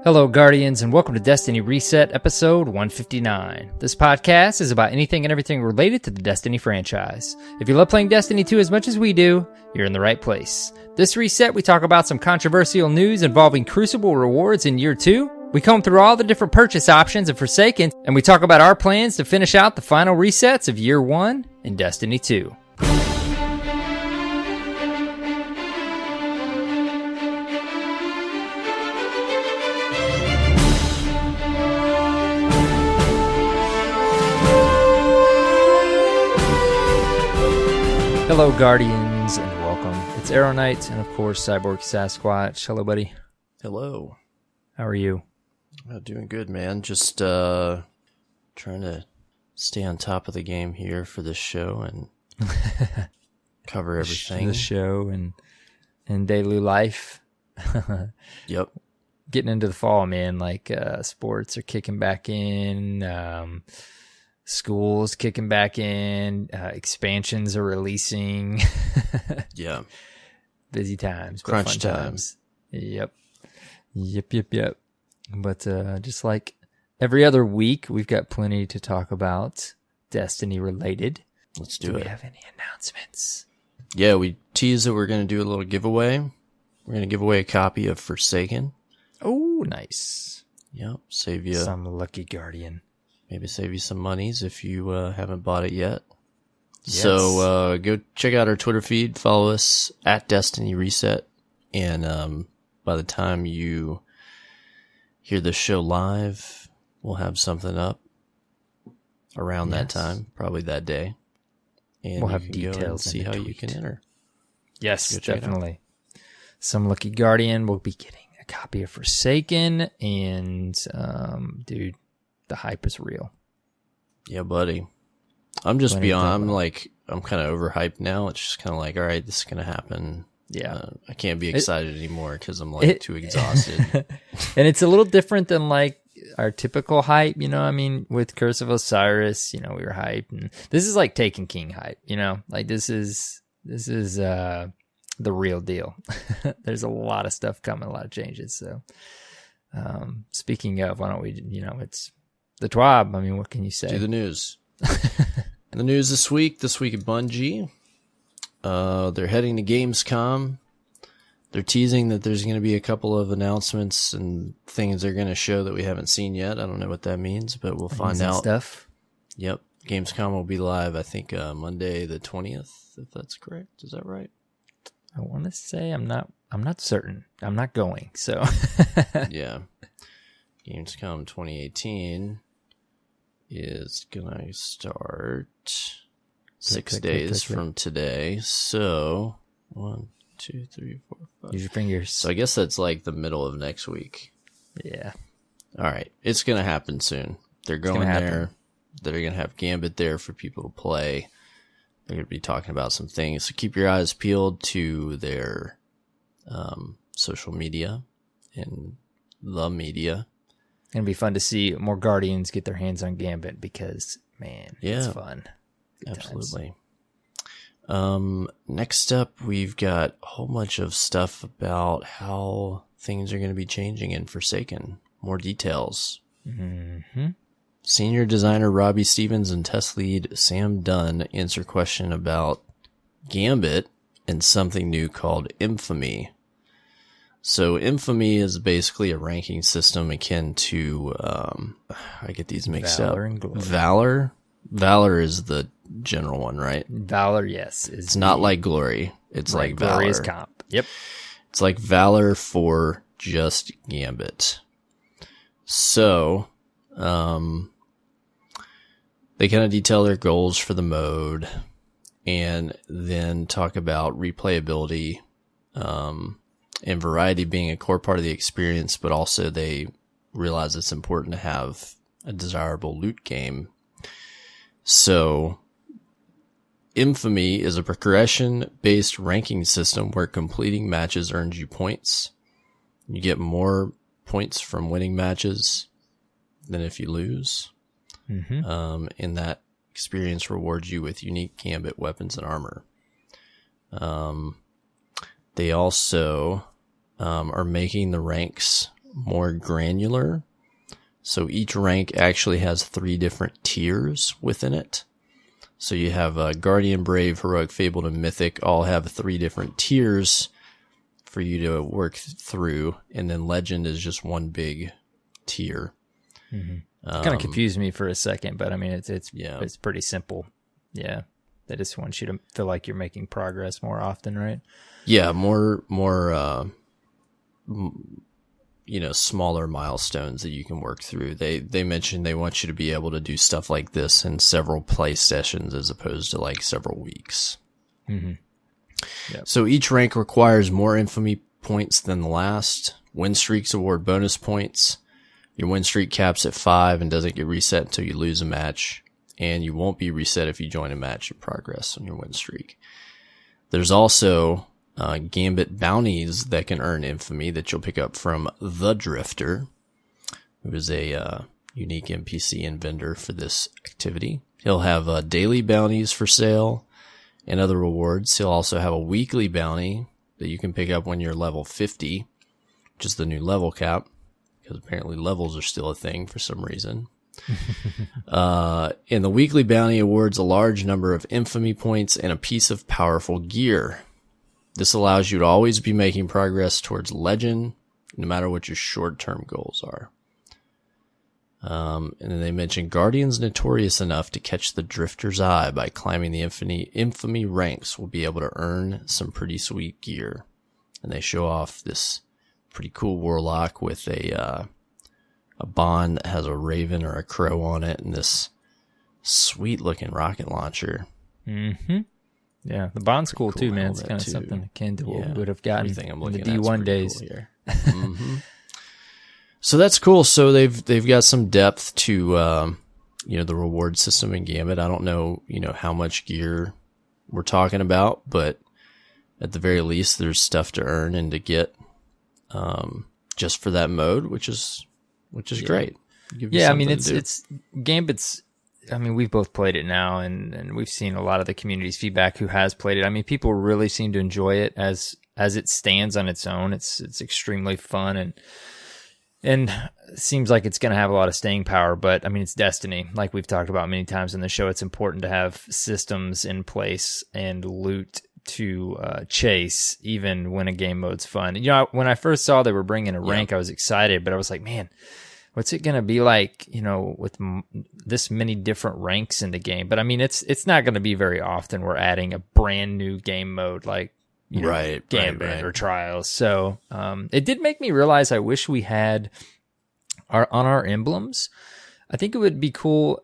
Hello, Guardians, and welcome to Destiny Reset, episode 159. This podcast is about anything and everything related to the Destiny franchise. If you love playing Destiny 2 as much as we do, you're in the right place. This reset, we talk about some controversial news involving Crucible rewards in Year 2. We comb through all the different purchase options of Forsaken, and we talk about our plans to finish out the final resets of Year 1 in Destiny 2. Hello, Guardians, and welcome. It's AER0KNIGHT, and of course, CyborgSasquatch. Hello, buddy. Hello. How are you? Doing good, man. Just trying to stay on top of the game here for this show and cover everything. The show and daily life. Yep. Getting into the fall, man. Like sports are kicking back in. School's kicking back in. Expansions are releasing. Yeah. Busy times. Crunch times. Yep. But just like every other week, we've got plenty to talk about Destiny related. Let's do it. Do we have any announcements? Yeah, we teased that we're going to do a little giveaway. We're going to give away a copy of Forsaken. Oh, nice. Yep. Save you some lucky Guardian. Maybe save you some monies if you haven't bought it yet. Yes. So go check out our Twitter feed. Follow us at Destiny Reset. And by the time you hear this show live, we'll have something up around that time, probably that day. And we'll have details go and see how tweet. you can enter. Yes, definitely. Some lucky Guardian will be getting a copy of Forsaken. And, dude, the hype is real. Yeah, buddy. I'm just beyond. I'm kind of overhyped now. It's just kind of like, all right, this is going to happen. Yeah. I can't be excited anymore because I'm too exhausted. And it's a little different than like our typical hype, you know. I mean, with Curse of Osiris, you know, we were hyped, and this is like Taken King hype, you know. Like this is the real deal. There's a lot of stuff coming, a lot of changes. So, speaking of, why don't we? You know, it's the TWAB. I mean, what can you say? Do the news. The news this week at Bungie. They're heading to Gamescom. They're teasing that there's going to be a couple of announcements and things they're going to show that we haven't seen yet. I don't know what that means, but we'll find out. Stuff. Yep. Gamescom will be live, I think, Monday the 20th, if that's correct. Is that right? I want to say I'm not certain. I'm not going, so. Yeah. Gamescom 2018 is going to start 6 days from today. So 1, 2, 3, 4, 5. Use your fingers. So I guess that's like the middle of next week. Yeah. All right. It's going to happen soon. They're going there. They're going to have Gambit there for people to play. They're going to be talking about some things. So keep your eyes peeled to their social media and the media. It'll be fun to see more Guardians get their hands on Gambit because, man, it's fun. Good Absolutely. Next up, we've got a whole bunch of stuff about how things are going to be changing in Forsaken. More details. Mm-hmm. Senior designer Robbie Stevens and test lead Sam Dunn answer question about Gambit and something new called Infamy. So Infamy is basically a ranking system akin to, I get these mixed Valor up. And Glory. Valor? Valor is the general one, right? Valor, yes. It's not like Glory. It's like Valor. Glory is comp. Yep. It's like Valor for just Gambit. So, they kind of detail their goals for the mode and then talk about replayability, and variety being a core part of the experience, but also they realize it's important to have a desirable loot game. So, Infamy is a progression-based ranking system where completing matches earns you points. You get more points from winning matches than if you lose. Mm-hmm. And that experience rewards you with unique Gambit weapons and armor. They also are making the ranks more granular. So each rank actually has 3 different tiers within it. So you have Guardian, Brave, Heroic, Fabled, and Mythic all have 3 different tiers for you to work through. And then Legend is just one big tier. Mm-hmm. It kind of confused me for a second, but I mean, it's pretty simple. Yeah. They just want you to feel like you're making progress more often, right? Yeah, more smaller milestones that you can work through. They mentioned they want you to be able to do stuff like this in several play sessions as opposed to like several weeks. Mm-hmm. Yep. So each rank requires more infamy points than the last. Win streaks award bonus points. Your win streak caps at 5 and doesn't get reset until you lose a match. And you won't be reset if you join a match in progress on your win streak. There's also Gambit bounties that can earn infamy that you'll pick up from the Drifter, who is a unique NPC and vendor for this activity. He'll have daily bounties for sale and other rewards. He'll also have a weekly bounty that you can pick up when you're level 50, which is the new level cap, because apparently levels are still a thing for some reason. And the weekly bounty awards a large number of infamy points and a piece of powerful gear. This allows you to always be making progress towards legend, no matter what your short-term goals are. And then they mention Guardians notorious enough to catch the Drifter's eye by climbing the infamy ranks will be able to earn some pretty sweet gear. And they show off this pretty cool warlock with a bond that has a raven or a crow on it and this sweet looking rocket launcher. Mm-hmm. Yeah, the bond's cool too, man. It's kind of something akin to what we would have gotten in the D1 days. Cool here. Mm-hmm. So that's cool. So they've got some depth to the reward system in Gambit. I don't know, how much gear we're talking about, but at the very least there's stuff to earn and to get just for that mode, which is great. Yeah, I mean it's Gambit's. I mean, we've both played it now, and we've seen a lot of the community's feedback who has played it. I mean, people really seem to enjoy it as it stands on its own. It's extremely fun and seems like it's going to have a lot of staying power. But I mean, it's Destiny, like we've talked about many times in the show. It's important to have systems in place and loot to chase, even when a game mode's fun. When I first saw they were bringing a rank, I was excited, but I was like, man, what's it going to be like, with this many different ranks in the game? But I mean, it's not going to be very often we're adding a brand new game mode like Gambit or Trials. So it did make me realize I wish we had on our emblems. I think it would be cool.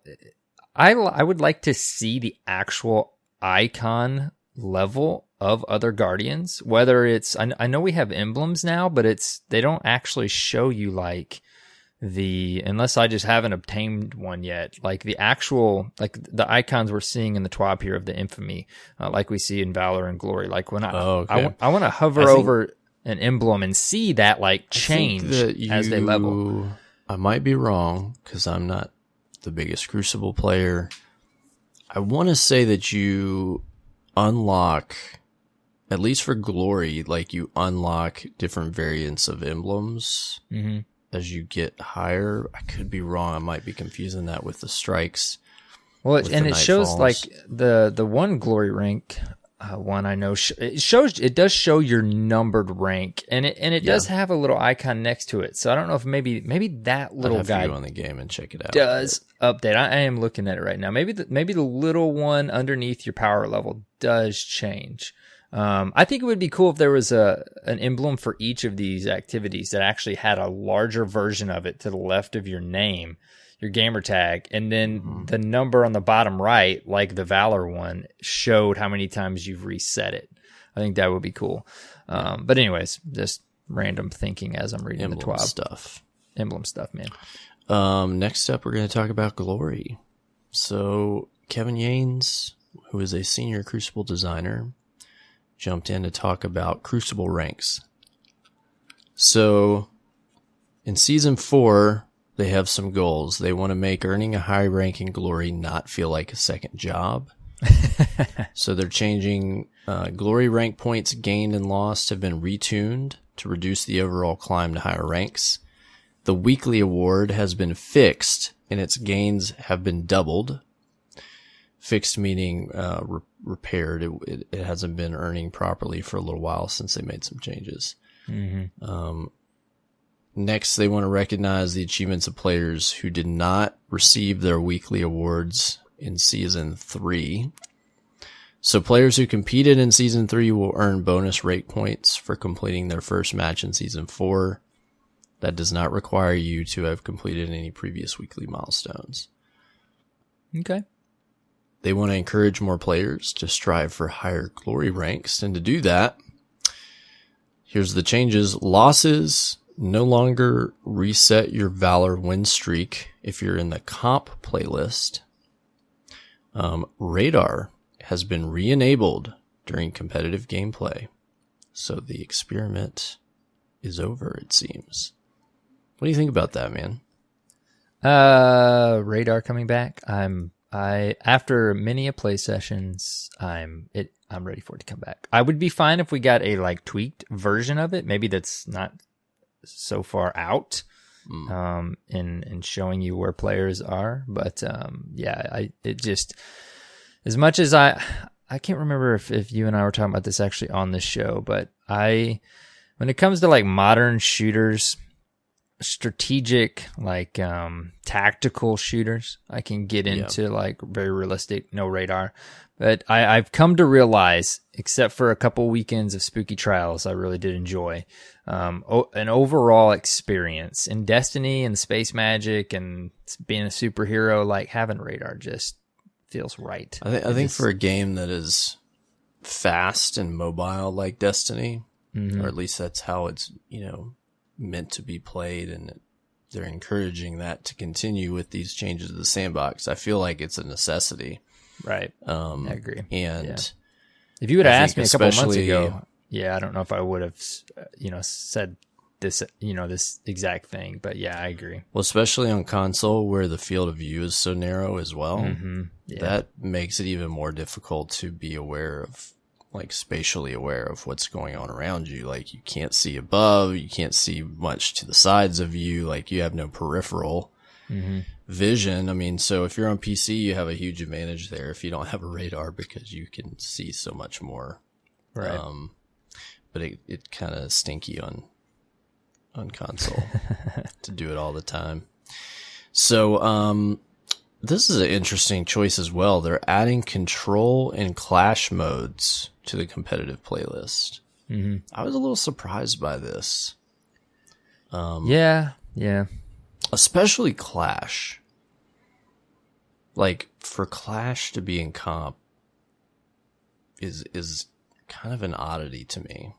I would like to see the actual icon level of other Guardians, whether it's I know we have emblems now, but they don't actually show you like unless I just haven't obtained one yet, like the actual, like the icons we're seeing in the TWAB here of the infamy, like we see in Valor and Glory. Like when I want to hover over an emblem and see that like change as they level. I might be wrong because I'm not the biggest Crucible player. I want to say that you unlock, at least for Glory, like you unlock different variants of emblems. Mm-hmm. As you get higher. I could be wrong. I might be confusing that with the strikes. Well, it shows like the one Glory rank one I know it does show your numbered rank, and it does have a little icon next to it. So I don't know if maybe that little guy to go on the game and check it out. Does update. I am looking at it right now. Maybe the little one underneath your power level does change. I think it would be cool if there was an emblem for each of these activities that actually had a larger version of it to the left of your name, your gamer tag, and then the number on the bottom right, like the Valor one, showed how many times you've reset it. I think that would be cool. But anyways, just random thinking as I'm reading the TWAB stuff. Emblem stuff, man. Next up, we're going to talk about Glory. So Kevin Yanes, who is a senior Crucible designer, jumped in to talk about Crucible ranks. So in Season 4, they have some goals. They want to make earning a high rank in Glory not feel like a second job. So they're changing Glory rank points gained and lost have been retuned to reduce the overall climb to higher ranks. The weekly award has been fixed, and its gains have been doubled. Fixed meaning repaired. It hasn't been earning properly for a little while since they made some changes. Mm-hmm. Next, they want to recognize the achievements of players who did not receive their weekly awards in Season 3. So players who competed in Season 3 will earn bonus rate points for completing their first match in Season 4. That does not require you to have completed any previous weekly milestones. Okay. They want to encourage more players to strive for higher glory ranks. And to do that, here's the changes. Losses no longer reset your Valor win streak if you're in the comp playlist. Radar has been re-enabled during competitive gameplay. So the experiment is over, it seems. What do you think about that, man? Radar coming back. After many a play sessions, I'm ready for it to come back. I would be fine if we got a like tweaked version of it. Maybe that's not so far out, in showing you where players are. But it just, as much as I can't remember if you and I were talking about this actually on this show, but when it comes to like modern shooters, strategic, like tactical shooters, I can get into like very realistic, no radar. But I've come to realize, except for a couple weekends of Spooky Trials, I really did enjoy an overall experience in Destiny and Space Magic and being a superhero. Like having radar just feels right. I think for a game that is fast and mobile like Destiny, or at least that's how it's meant to be played, and they're encouraging that to continue with these changes to the sandbox. I feel like it's a necessity. Right. I agree. And if you would have asked me a couple months ago, I don't know if I would have, said this, this exact thing, but yeah, I agree. Well, especially on console where the field of view is so narrow as well, that makes it even more difficult to be aware of, like spatially aware of what's going on around you. Like you can't see above, you can't see much to the sides of you, like you have no peripheral vision. I mean, so if you're on PC, you have a huge advantage there if you don't have a radar, because you can see so much more. Right. But it kind of stinky on console to do it all the time. So, this is an interesting choice as well. They're adding control and clash modes to the competitive playlist. I was a little surprised by this. Yeah. Especially Clash. Like, for Clash to be in comp is kind of an oddity to me.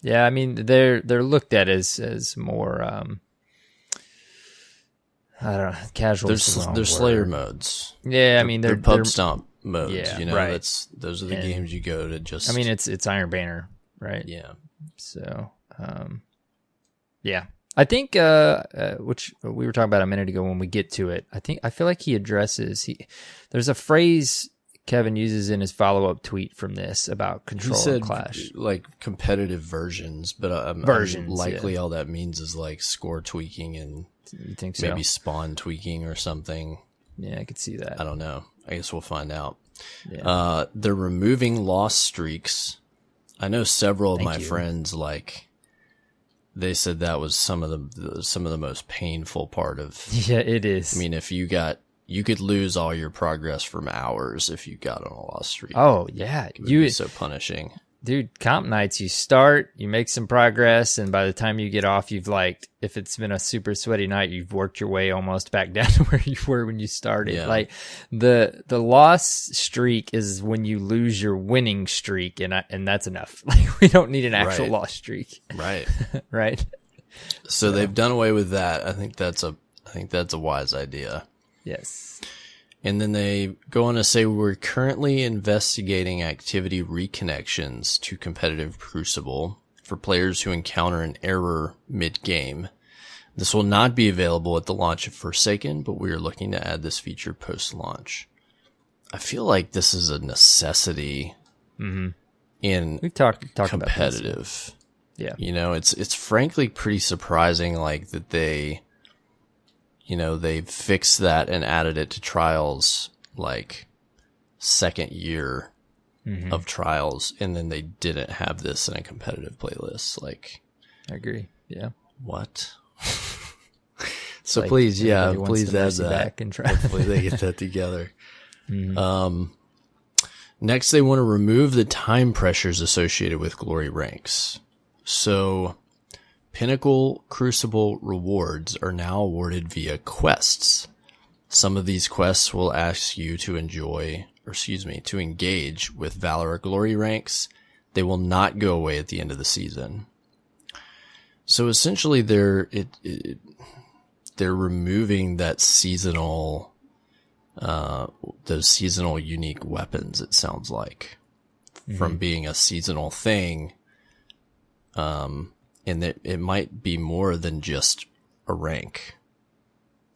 Yeah, I mean, they're looked at as more, I don't know, casual. There's Slayer modes. Yeah, I mean, they're pub stomp modes. Yeah, right. Those are the games you go to just. I mean, it's Iron Banner, right? Yeah. So, yeah, I think which we were talking about a minute ago when we get to it. I feel like he addresses there's a phrase Kevin uses in his follow-up tweet from this about control and clash, like competitive versions, but likely all that means is like score tweaking and. You think so? Maybe spawn tweaking or something. Yeah, I could see that. I don't know. I guess we'll find out. Yeah. They're removing lost streaks. I know several of my friends, like, they said that was some of the most painful part of. Yeah, it is. I mean, if you could lose all your progress from hours if you got on a lost streak. Oh yeah, it would be so punishing. Dude, comp nights, you start, you make some progress, and by the time you get off, you've if it's been a super sweaty night, you've worked your way almost back down to where you were when you started. Yeah. Like the loss streak is when you lose your winning streak, and that's enough. Like we don't need an actual loss streak. Right. Right. So they've done away with that. I think that's a wise idea. Yes. And then they go on to say, we're currently investigating activity reconnections to competitive Crucible for players who encounter an error mid-game. This will not be available at the launch of Forsaken, but we are looking to add this feature post-launch. I feel like this is a necessity in We've talked competitive. about this. Yeah. You know, it's frankly pretty surprising, like, that they fixed that and added it to trials, like, second year of trials, and then they didn't have this in a competitive playlist. Like, I agree. Yeah. What? So like please add that. Back and try. Hopefully they get that together. Next, they want to remove the time pressures associated with glory ranks. So Pinnacle Crucible rewards are now awarded via quests. Some of these quests will ask you to to engage with Valor or Glory ranks. They will not go away at the end of the season. So essentially they're removing that seasonal, those seasonal unique weapons, it sounds like, from being a seasonal thing. And that it might be more than just a rank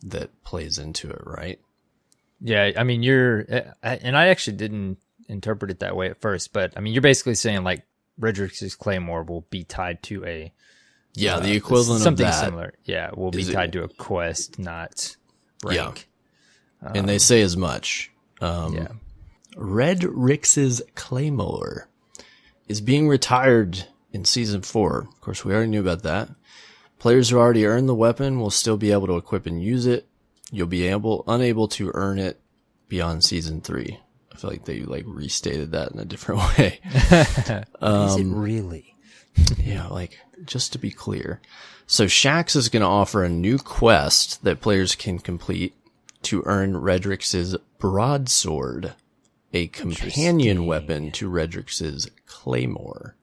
that plays into it, right? Yeah, I mean, and I actually didn't interpret it that way at first, but I mean, you're basically saying like Redrix's Claymore will be tied to a the equivalent something of that. Similar. Yeah, will be tied to a quest, not rank. Yeah. And they say as much. Redrix's Claymore is being retired in Season 4. Of course, we already knew about that. Players who already earned the weapon will still be able to equip and use it. You'll be unable to earn it beyond Season 3. I feel like they restated that in a different way. Is it really? Yeah, just to be clear. So Shaxx is going to offer a new quest that players can complete to earn Redrix's Broadsword, a companion weapon to Redrix's Claymore.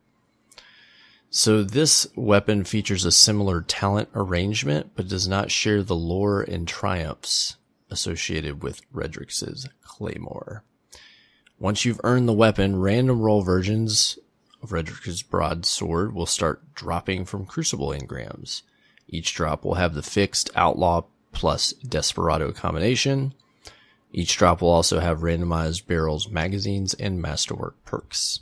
So this weapon features a similar talent arrangement, but does not share the lore and triumphs associated with Redrix's Claymore. Once you've earned the weapon, random roll versions of Redrix's Broadsword will start dropping from Crucible engrams. Each drop will have the fixed Outlaw plus Desperado combination. Each drop will also have randomized barrels, magazines, and masterwork perks.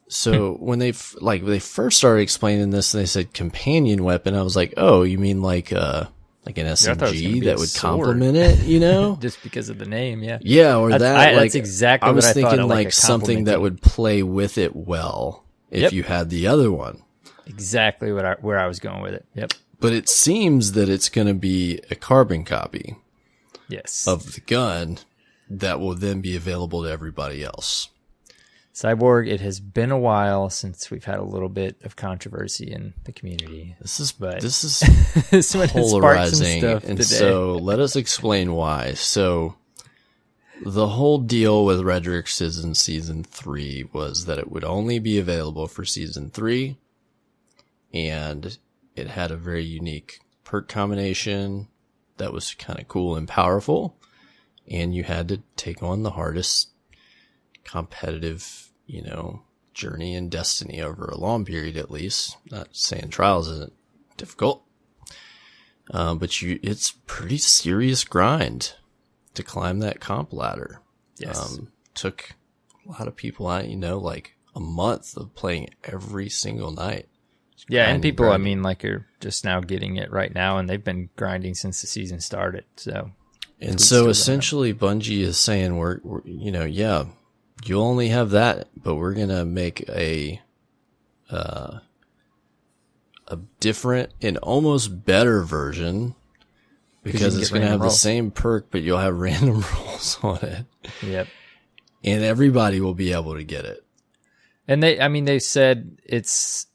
So when they first started explaining this and they said companion weapon, I was like, oh, you mean like an SMG that would complement it, you know? Just because of the name, yeah. Yeah, or that's exactly I was what I thinking thought, like something that would play with it well if you had the other one. Exactly where I was going with it. Yep. But it seems that it's going to be a carbon copy. Yes. Of the gun that will then be available to everybody else. Cyborg, it has been a while since we've had a little bit of controversy in the community. This is polarizing, and today. So let us explain why. So the whole deal with Redrix's in Season 3 was that it would only be available for Season 3, and it had a very unique perk combination that was kind of cool and powerful, and you had to take on the hardest competitive, journey in Destiny over a long period at least. Not saying Trials isn't difficult, but it's pretty serious grind to climb that comp ladder. Yes. Took a lot of people out, like a month of playing every single night. Yeah, and people, are just now getting it right now, and they've been grinding since the season started. So essentially, Bungie is saying we're you'll only have that, but we're gonna make a different and almost better version because it's gonna have the same perk, but you'll have random rolls on it. Yep. And everybody will be able to get it. And they said it's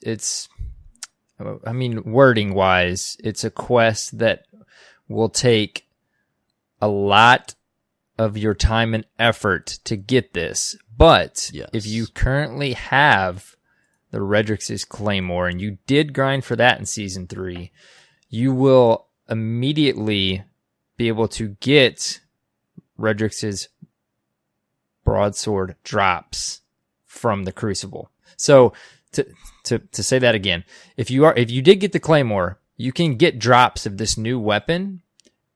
wording wise, it's a quest that will take a lot of your time and effort to get this. But if you currently have the Redrix's Claymore and you did grind for that in Season 3, you will immediately be able to get Redrix's Broadsword drops from the Crucible. So to say that again, if you did get the Claymore, you can get drops of this new weapon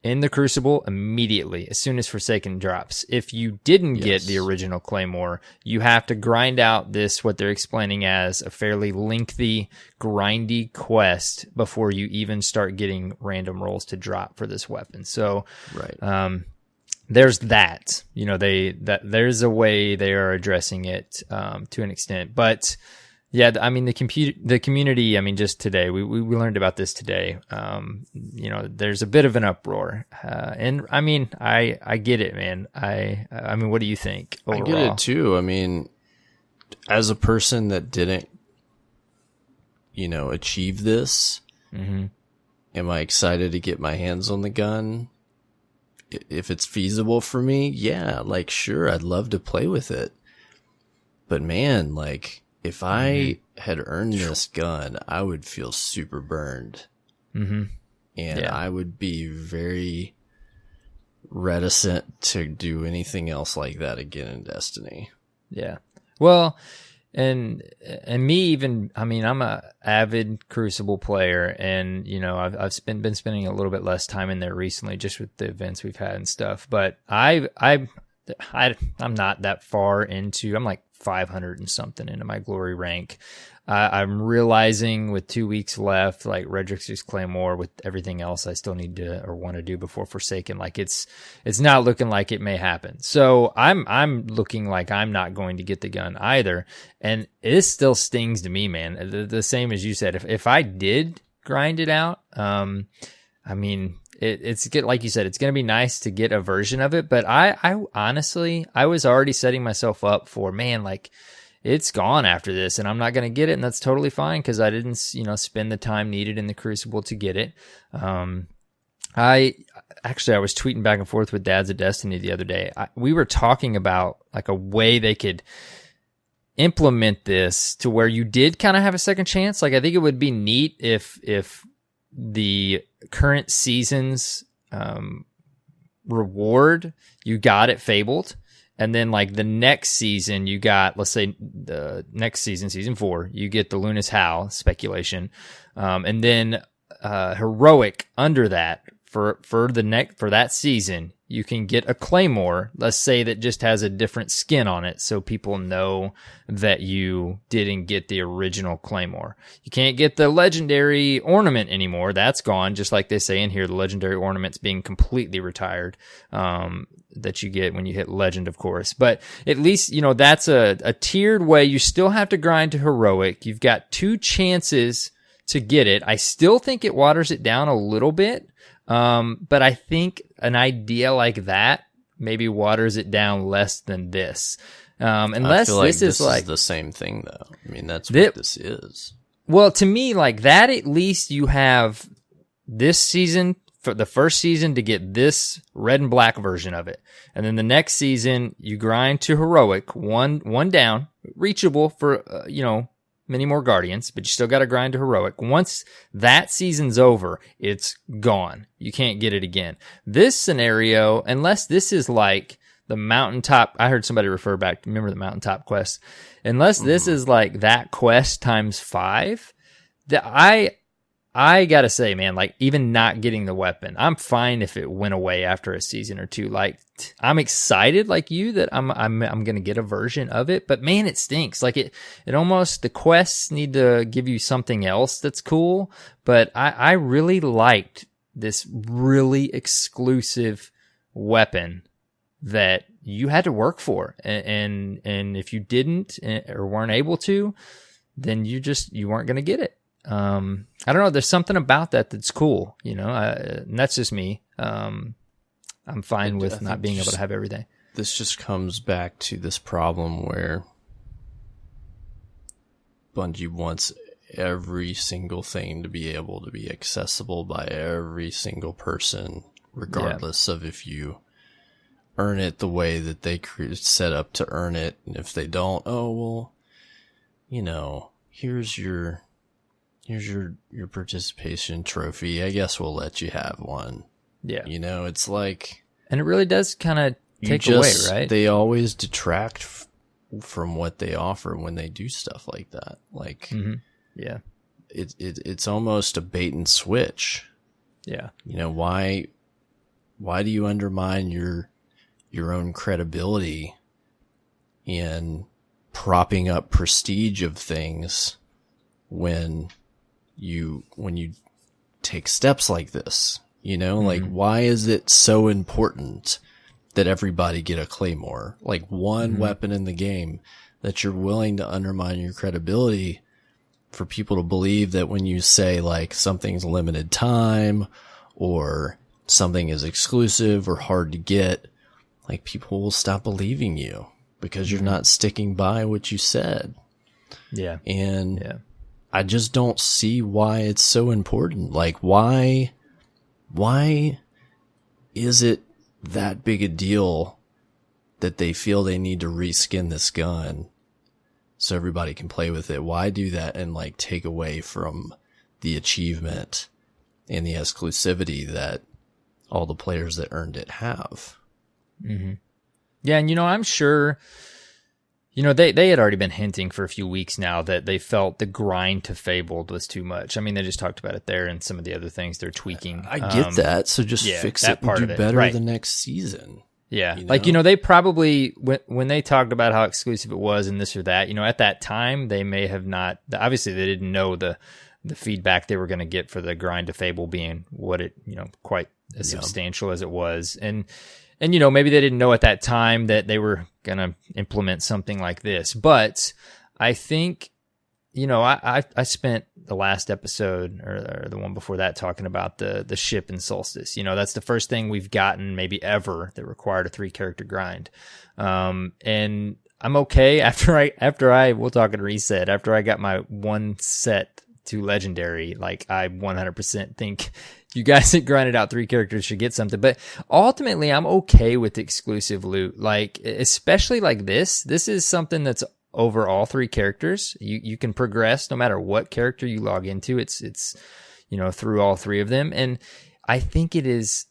in the Crucible immediately as soon as Forsaken drops. If you didn't get the original Claymore, you have to grind out this, what they're explaining as a fairly lengthy, grindy quest before you even start getting random rolls to drop for this weapon. So, there's that. You know, there's a way they are addressing it to an extent, but yeah, I mean the community. I mean, just today we learned about this today. You know, there's a bit of an uproar, and I mean, I get it, man. I mean, what do you think overall? I get it too. I mean, as a person that didn't, you know, achieve this, am I excited to get my hands on the gun? If it's feasible for me, yeah, like, sure, I'd love to play with it. But man, like, if I had earned this gun, I would feel super burned. And I would be very reticent to do anything else like that again in Destiny. Yeah. Well, and me even, I mean, I'm a avid Crucible player, and you know, I've been spending a little bit less time in there recently, just with the events we've had and stuff. But I'm not that far into. I'm like 500 and something into my glory rank. I'm realizing with 2 weeks left, like Redrix's Claymore, with everything else I still need to or want to do before Forsaken, like it's not looking like it may happen. So I'm looking like I'm not going to get the gun either, and it still stings to me, man. The same as you said. If I did grind it out, I mean, it's good, like you said, it's going to be nice to get a version of it. But I honestly, I was already setting myself up for, man, like, it's gone after this, and I'm not going to get it, and that's totally fine because I didn't, you know, spend the time needed in the Crucible to get it. I was tweeting back and forth with Dads of Destiny the other day. We were talking about like a way they could implement this to where you did kind of have a second chance. Like, I think it would be neat if the current season's reward, you got it Fabled. And then, like, the next season, you got, let's say, the next season, season 4, you get the Luna's Howl speculation, and then heroic under that for that season, you can get a Claymore. Let's say that just has a different skin on it, so people know that you didn't get the original Claymore. You can't get the legendary ornament anymore; that's gone. Just like they say in here, the legendary ornament's being completely retired. That you get when you hit legend, of course. But at least, you know, that's a tiered way. You still have to grind to heroic. You've got 2 chances to get it. I still think it waters it down a little bit. But I think an idea like that maybe waters it down less than this. Unless I feel like this is like the same thing though. I mean, that's what this is. Well, to me, like that, at least you have this season, for the first season, to get this red and black version of it. And then the next season, you grind to heroic, one down, reachable for, you know, many more Guardians, but you still got to grind to heroic. Once that season's over, it's gone. You can't get it again. This scenario, unless this is like the mountaintop, I heard somebody refer back, remember the mountaintop quest? Unless this is like that quest times 5, that I gotta say, man, like, even not getting the weapon, I'm fine if it went away after a season or 2. Like, I'm excited, like you, that I'm gonna get a version of it. But man, it stinks. Like it almost, the quests need to give you something else that's cool. But I really liked this really exclusive weapon that you had to work for, and if you didn't or weren't able to, then you weren't gonna get it. I don't know. There's something about that that's cool, you know, and that's just me. I'm fine with not being able to have everything. This just comes back to this problem where Bungie wants every single thing to be able to be accessible by every single person, regardless of if you earn it the way that they set up to earn it. And if they don't, oh, well, you know, here's your participation trophy. I guess we'll let you have one. Yeah. You know, it's like... And it really does kind of take away, right? They always detract from what they offer when they do stuff like that. Like, yeah, it's almost a bait and switch. Yeah. You know, why why do you undermine your own credibility in propping up prestige of things when you take steps like this? You know, like, why is it so important that everybody get a claymore? Like, one weapon in the game that you're willing to undermine your credibility for people to believe that when you say, like, something's limited time or something is exclusive or hard to get, like, people will stop believing you because you're not sticking by what you said. Yeah. And I just don't see why it's so important. Like, why is it that big a deal that they feel they need to reskin this gun so everybody can play with it? Why do that and, like, take away from the achievement and the exclusivity that all the players that earned it have? Yeah, and I'm sure, they had already been hinting for a few weeks now that they felt the grind to Fabled was too much. I mean, they just talked about it there and some of the other things they're tweaking. I get that, so just fix it and do better the next season. Yeah, they probably, when they talked about how exclusive it was and this or that, at that time, they may have not, obviously they didn't know the feedback they were going to get for the grind to Fable being what it, quite as substantial as it was. And maybe they didn't know at that time that they were going to implement something like this. But I think, I spent the last episode or the one before that talking about the ship in Solstice. That's the first thing we've gotten maybe ever that required a 3-character grind. And I'm okay after we'll talk at Reset, after I got my one set to Legendary, like, I 100% think you guys that grinded out 3 characters should get something. But ultimately, I'm okay with exclusive loot. Like, especially like this. This is something that's over all 3 characters. You can progress no matter what character you log into. It's through all 3 of them. And I think it is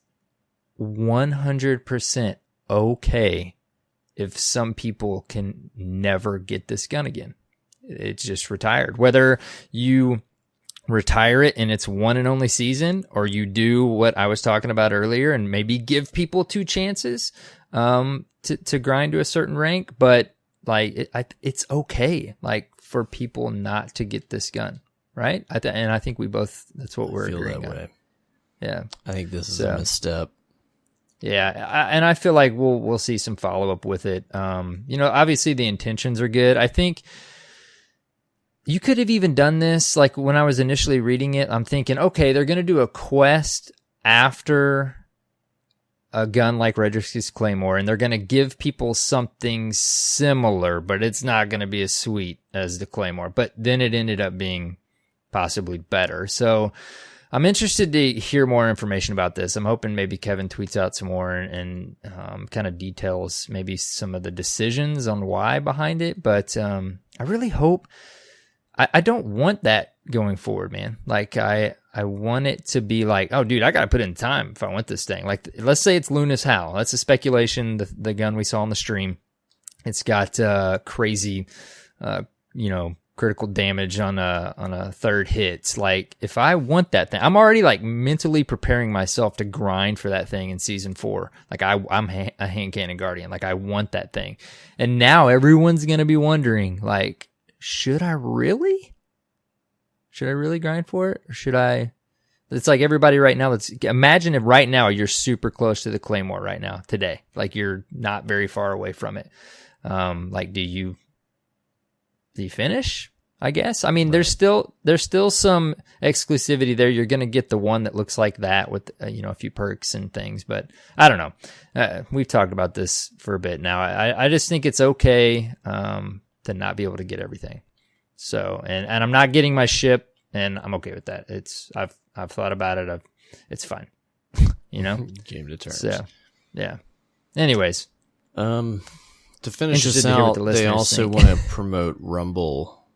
100% okay if some people can never get this gun again. It's just retired. Whether you retire it in its one and only season, or you do what I was talking about earlier and maybe give people 2 chances to grind to a certain rank, but like it's okay, like, for people not to get this gun, right? And I think we both, that's what we're agreeing on. Yeah, I think this is a misstep. Yeah, and I feel like we'll see some follow up with it. Obviously the intentions are good. I think you could have even done this, like, when I was initially reading it, I'm thinking, okay, they're going to do a quest after a gun like Redrix's Claymore, and they're going to give people something similar, but it's not going to be as sweet as the Claymore. But then it ended up being possibly better. So I'm interested to hear more information about this. I'm hoping maybe Kevin tweets out some more and kind of details maybe some of the decisions on why behind it. But I really hope... I don't want that going forward, man. Like, I want it to be like, oh, dude, I got to put in time if I want this thing. Like, let's say it's Luna's Howl. That's a speculation, the gun we saw on the stream. It's got crazy, critical damage on a 3rd hit. Like, if I want that thing, I'm already, like, mentally preparing myself to grind for that thing in Season 4. Like, I'm a hand cannon guardian. Like, I want that thing. And now everyone's going to be wondering, like, should I really grind for it? Or should I? It's like everybody right now. Imagine if right now you're super close to the Claymore right now today. Like, you're not very far away from it. Like, do you finish? I guess. I mean, right. There's still some exclusivity there. You're going to get the one that looks like that with, a few perks and things, but I don't know. We've talked about this for a bit now. I just think it's okay, to not be able to get everything. So, and I'm not getting my ship, and I'm okay with that. I've thought about it. It's fine. Game to terms. So, yeah. Anyways, to finish this out, they also want to promote Rumble,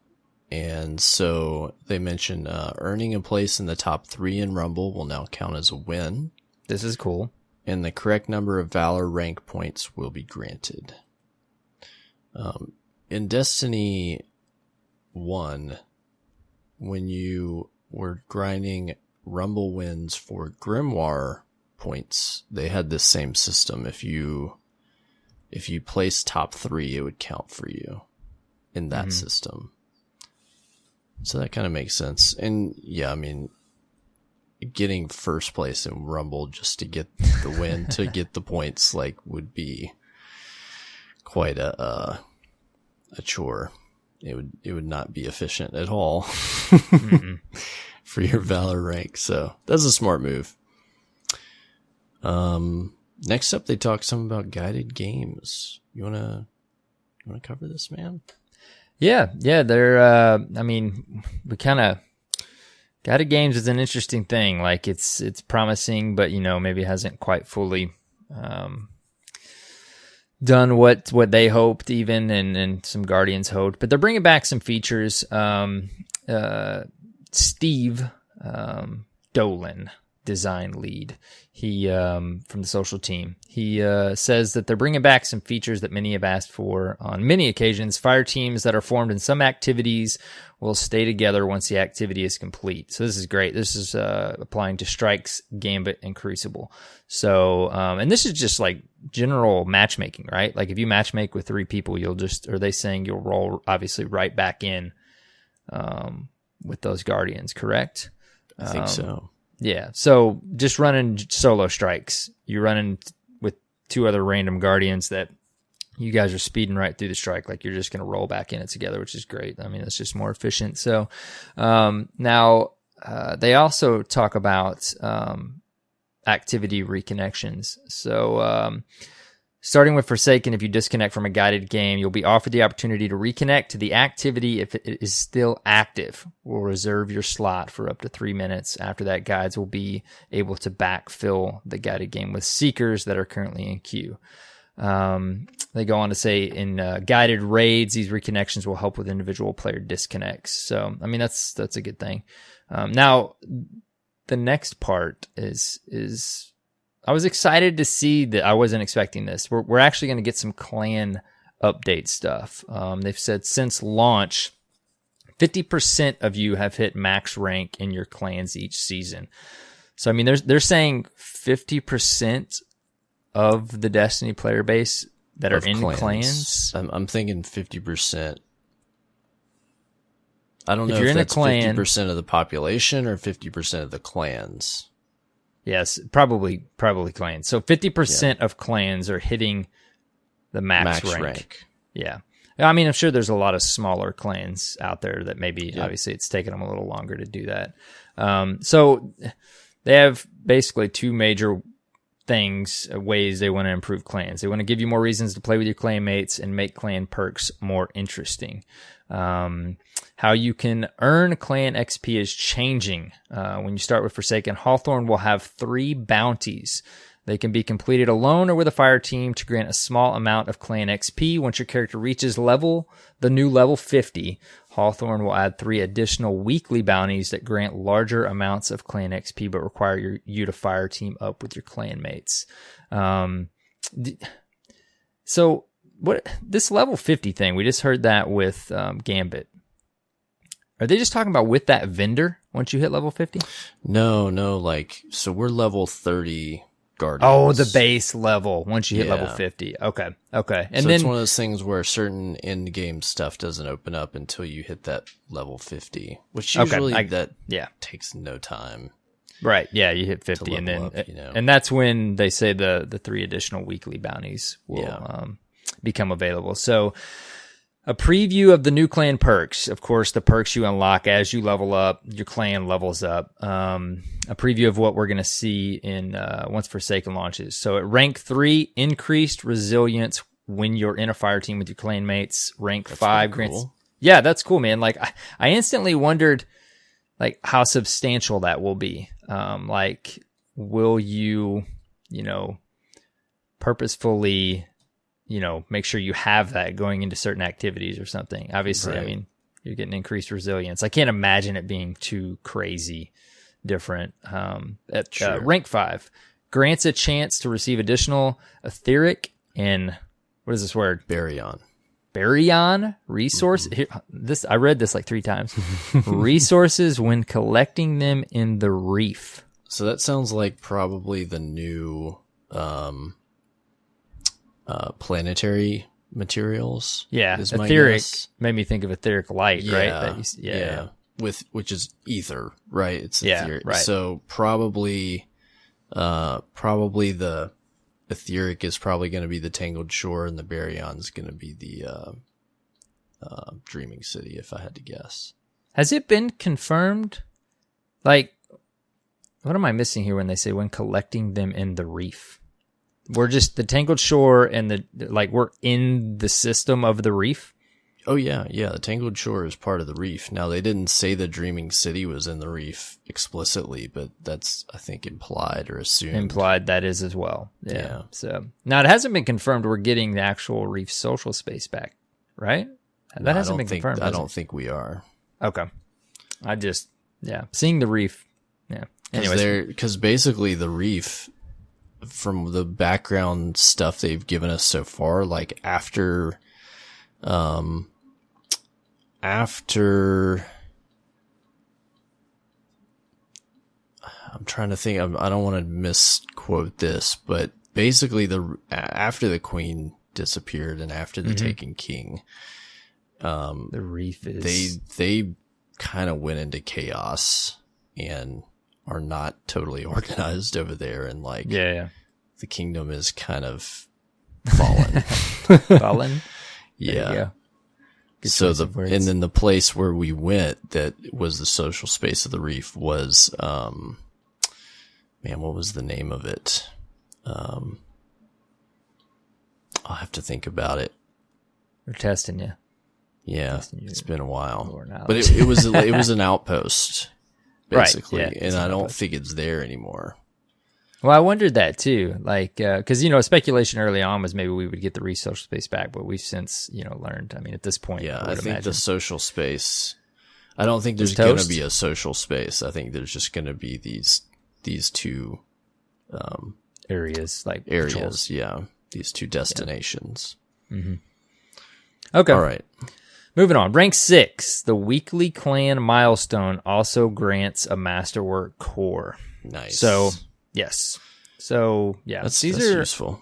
and so they mentioned earning a place in the top 3 in Rumble will now count as a win. This is cool. And the correct number of Valor rank points will be granted. In Destiny 1, when you were grinding Rumble wins for Grimoire points. They had this same system. If you place top 3, it would count for you in that system. So that kind of makes sense. And yeah, I mean, getting first place in Rumble just to get the win, to get the points, like, would be quite a chore. It would not be efficient at all for your Valor rank. So that's a smart move. Next up, they talk some about guided games. You wanna cover this, man? Yeah. They're, I mean, we kind of, guided games is an interesting thing. Like, it's promising, but, maybe hasn't quite fully, done what they hoped even, and some Guardians hoped, but they're bringing back some features. Steve, Dolan, design lead, he from the social team, he says that they're bringing back some features that many have asked for on many occasions. Fire teams that are formed in some activities will stay together once the activity is complete. So this is great. This is applying to Strikes, Gambit, and Crucible. So and this is just like general matchmaking, right? Like, if you matchmake with 3 people, you'll roll obviously right back in with those Guardians, correct? I think so. Yeah, so just running solo strikes, you're running with 2 other random Guardians that you guys are speeding right through the strike, like you're just going to roll back in it together, which is great. I mean, it's just more efficient. So now they also talk about activity reconnections. So starting with Forsaken, if you disconnect from a guided game, you'll be offered the opportunity to reconnect to the activity if it is still active. We'll reserve your slot for up to 3 minutes. After that, guides will be able to backfill the guided game with seekers that are currently in queue. They go on to say in guided raids, these reconnections will help with individual player disconnects. So, I mean, that's a good thing. Now, the next part is I was excited to see that. I wasn't expecting this. We're actually going to get some clan update stuff. They've said since launch, 50% of you have hit max rank in your clans each season. So, I mean, they're saying 50% of the Destiny player base that are in clans. I'm thinking 50%. I don't know you're if in that's a clan, 50% of the population or 50% of the clans. Yes, probably clans. So 50% of clans are hitting the max rank. Yeah. I mean, I'm sure there's a lot of smaller clans out there that maybe, obviously, it's taken them a little longer to do that. So they have basically 2 major ways they want to improve clans. They want to give you more reasons to play with your clanmates and make clan perks more interesting. How you can earn clan XP is changing. When you start with Forsaken, Hawthorne will have 3 bounties. They can be completed alone or with a fire team to grant a small amount of clan XP. Once your character reaches the new level 50, Hawthorne will add 3 additional weekly bounties that grant larger amounts of clan XP but require you to fire team up with your clanmates. So what this level 50 thing, we just heard that with Gambit. Are they just talking about with that vendor once you hit level 50? No, like, so we're level 30 Guardians. Oh, the base level once you hit level 50. Okay. And so then it's one of those things where certain end game stuff doesn't open up until you hit that level 50, which usually takes no time. Right. Yeah, you hit 50 and then up, and that's when they say the 3 additional weekly bounties will become available. So a preview of the new clan perks. Of course, the perks you unlock as you level up, your clan levels up. A preview of what we're going to see in once Forsaken launches. So at rank 3, increased resilience when you're in a fire team with your clanmates. Rank 5 grants. Cool. Yeah, that's cool, man. Like I instantly wondered, like, how substantial that will be. Like, will you, purposefully, make sure you have that going into certain activities or something. Obviously, right. I mean, you're getting increased resilience. I can't imagine it being too crazy different. At rank 5, grants a chance to receive additional etheric and what is this word? Baryon resource. Mm-hmm. I read this like 3 times. Resources when collecting them in the reef. So that sounds like probably the new planetary materials. Yeah, is my etheric guess. made me think of etheric light, right? Yeah. Which is ether, right? It's etheric. Right. So probably the etheric is probably going to be the Tangled Shore, and the Baryon is going to be the Dreaming City, if I had to guess. Has it been confirmed? Like, what am I missing here when they say when collecting them in the reef? We're just the Tangled Shore and we're in the system of the reef. Oh yeah. The Tangled Shore is part of the reef. Now they didn't say the Dreaming City was in the reef explicitly, but that's, I think, implied or assumed. Implied that is as well. Yeah. So now it hasn't been confirmed we're getting the actual reef social space back, right? That hasn't been confirmed. I don't think we are. Okay. Seeing the reef. Yeah. Anyways, because basically the reef, from the background stuff they've given us so far, like after I'm trying to think, I don't want to misquote this, but basically after the Queen disappeared and after the Taken King, the reef is they kind of went into chaos and are not totally organized over there, and the kingdom is kind of fallen. Fallen. Yeah. So and then the place where we went that was the social space of the reef was what was the name of it? I'll have to think about it. We're testing you. Yeah, it's been a while, but it was an outpost, basically, right, and I don't think it's there anymore. Well, I wondered that too, because speculation early on was maybe we would get the reef social space back, but we've since learned. I mean, at this point, I think the social space. I don't think there's going to be a social space. I think there's just going to be these two areas, areas. Yeah, these two destinations. Yeah. Mm-hmm. Okay. All right. Moving on. Rank 6. The weekly clan milestone also grants a masterwork core. Nice. So, yes. So, yeah. That's useful.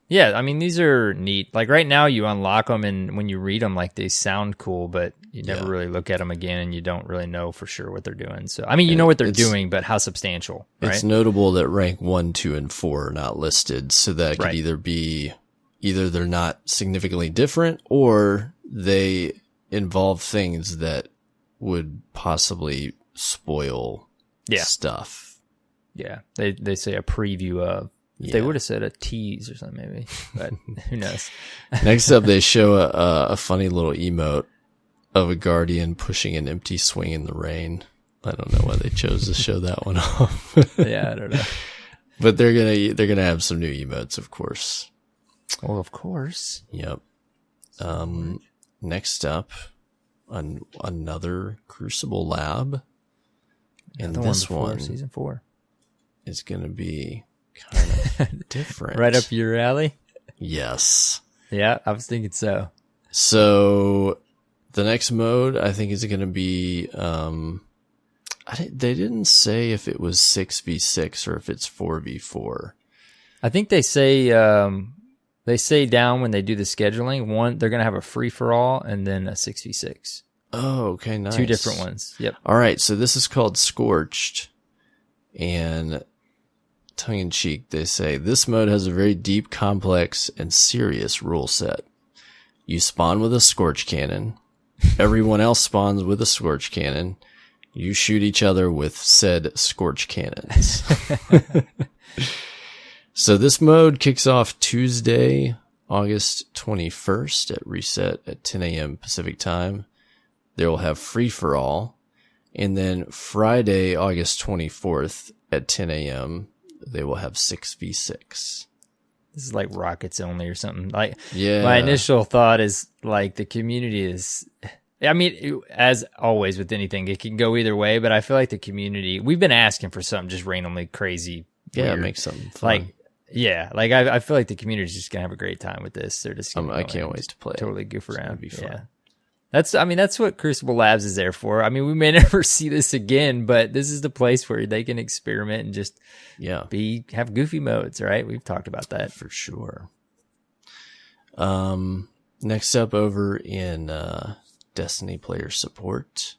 Yeah, I mean, these are neat. Like, right now, you unlock them, and when you read them, they sound cool, but you never really look at them again, and you don't really know for sure what they're doing. So, I mean, you know what they're doing, but how substantial, right? It's notable that rank 1, 2, and 4 are not listed, so that could either they're not significantly different, or they involve things that would possibly spoil stuff. Yeah, they say a preview of. They would have said a tease or something, maybe, but who knows? Next up, they show a funny little emote of a guardian pushing an empty swing in the rain. I don't know why they chose to show that one off. Yeah, I don't know. But they're gonna have some new emotes, of course. Well, of course. Yep. Next up, another Crucible lab, and this one, season 4, is gonna be kind of different. Right up your alley? Yes. Yeah, I was thinking so. So the next mode, I think, is going to be, they didn't say if it was 6v6 or if it's 4v4. I think they say down when they do the scheduling, they're going to have a free-for-all and then a 6v6. Oh, okay, nice. 2 different ones. Yep. All right, so this is called Scorched, and tongue-in-cheek, they say, this mode has a very deep, complex, and serious rule set. You spawn with a Scorch Cannon. Everyone else spawns with a Scorch Cannon. You shoot each other with said Scorch Cannons. So this mode kicks off Tuesday, August 21st at reset at 10 a.m. Pacific time. They will have free-for-all. And then Friday, August 24th at 10 a.m., they will have 6v6. This is like rockets only or something. My initial thought is the community is, I mean, as always with anything, it can go either way, but I feel like the community, we've been asking for something just randomly crazy. Yeah, weird. Make something fun. I feel like the community is just going to have a great time with this. They're just I can't wait to play. Totally goof around. It'll be fun. Yeah. That's what Crucible Labs is there for. I mean, we may never see this again, but this is the place where they can experiment and just have goofy modes, right? We've talked about that for sure. Next up over in Destiny player support.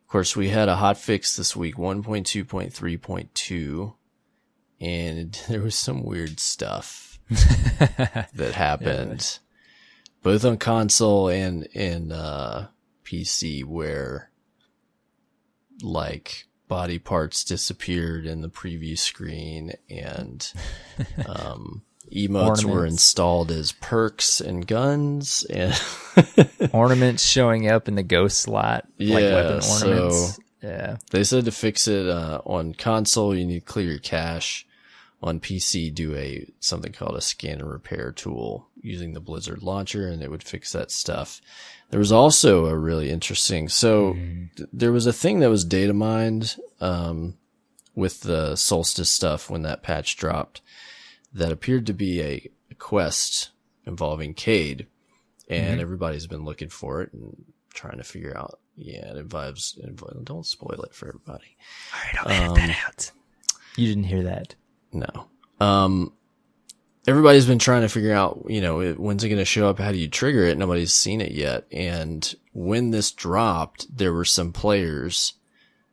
Of course, we had a hotfix this week, 1.2.3.2, and there was some weird stuff that happened. Both on console and PC, where like body parts disappeared in the preview screen and emotes were installed as perks and guns and ornaments showing up in the ghost slot, like weapon ornaments. They said to fix it on console, you need to clear your cache. On PC, do something called a scan and repair tool using the Blizzard launcher, and it would fix that stuff. There was also a really interesting, there was a thing that was data mined with the Solstice stuff when that patch dropped that appeared to be a quest involving Cade, and everybody's been looking for it and trying to figure out. Yeah, it involves. Don't spoil it for everybody. All right, I'll edit that out. You didn't hear that. No. Everybody's been trying to figure out, when's it going to show up? How do you trigger it? Nobody's seen it yet. And when this dropped, there were some players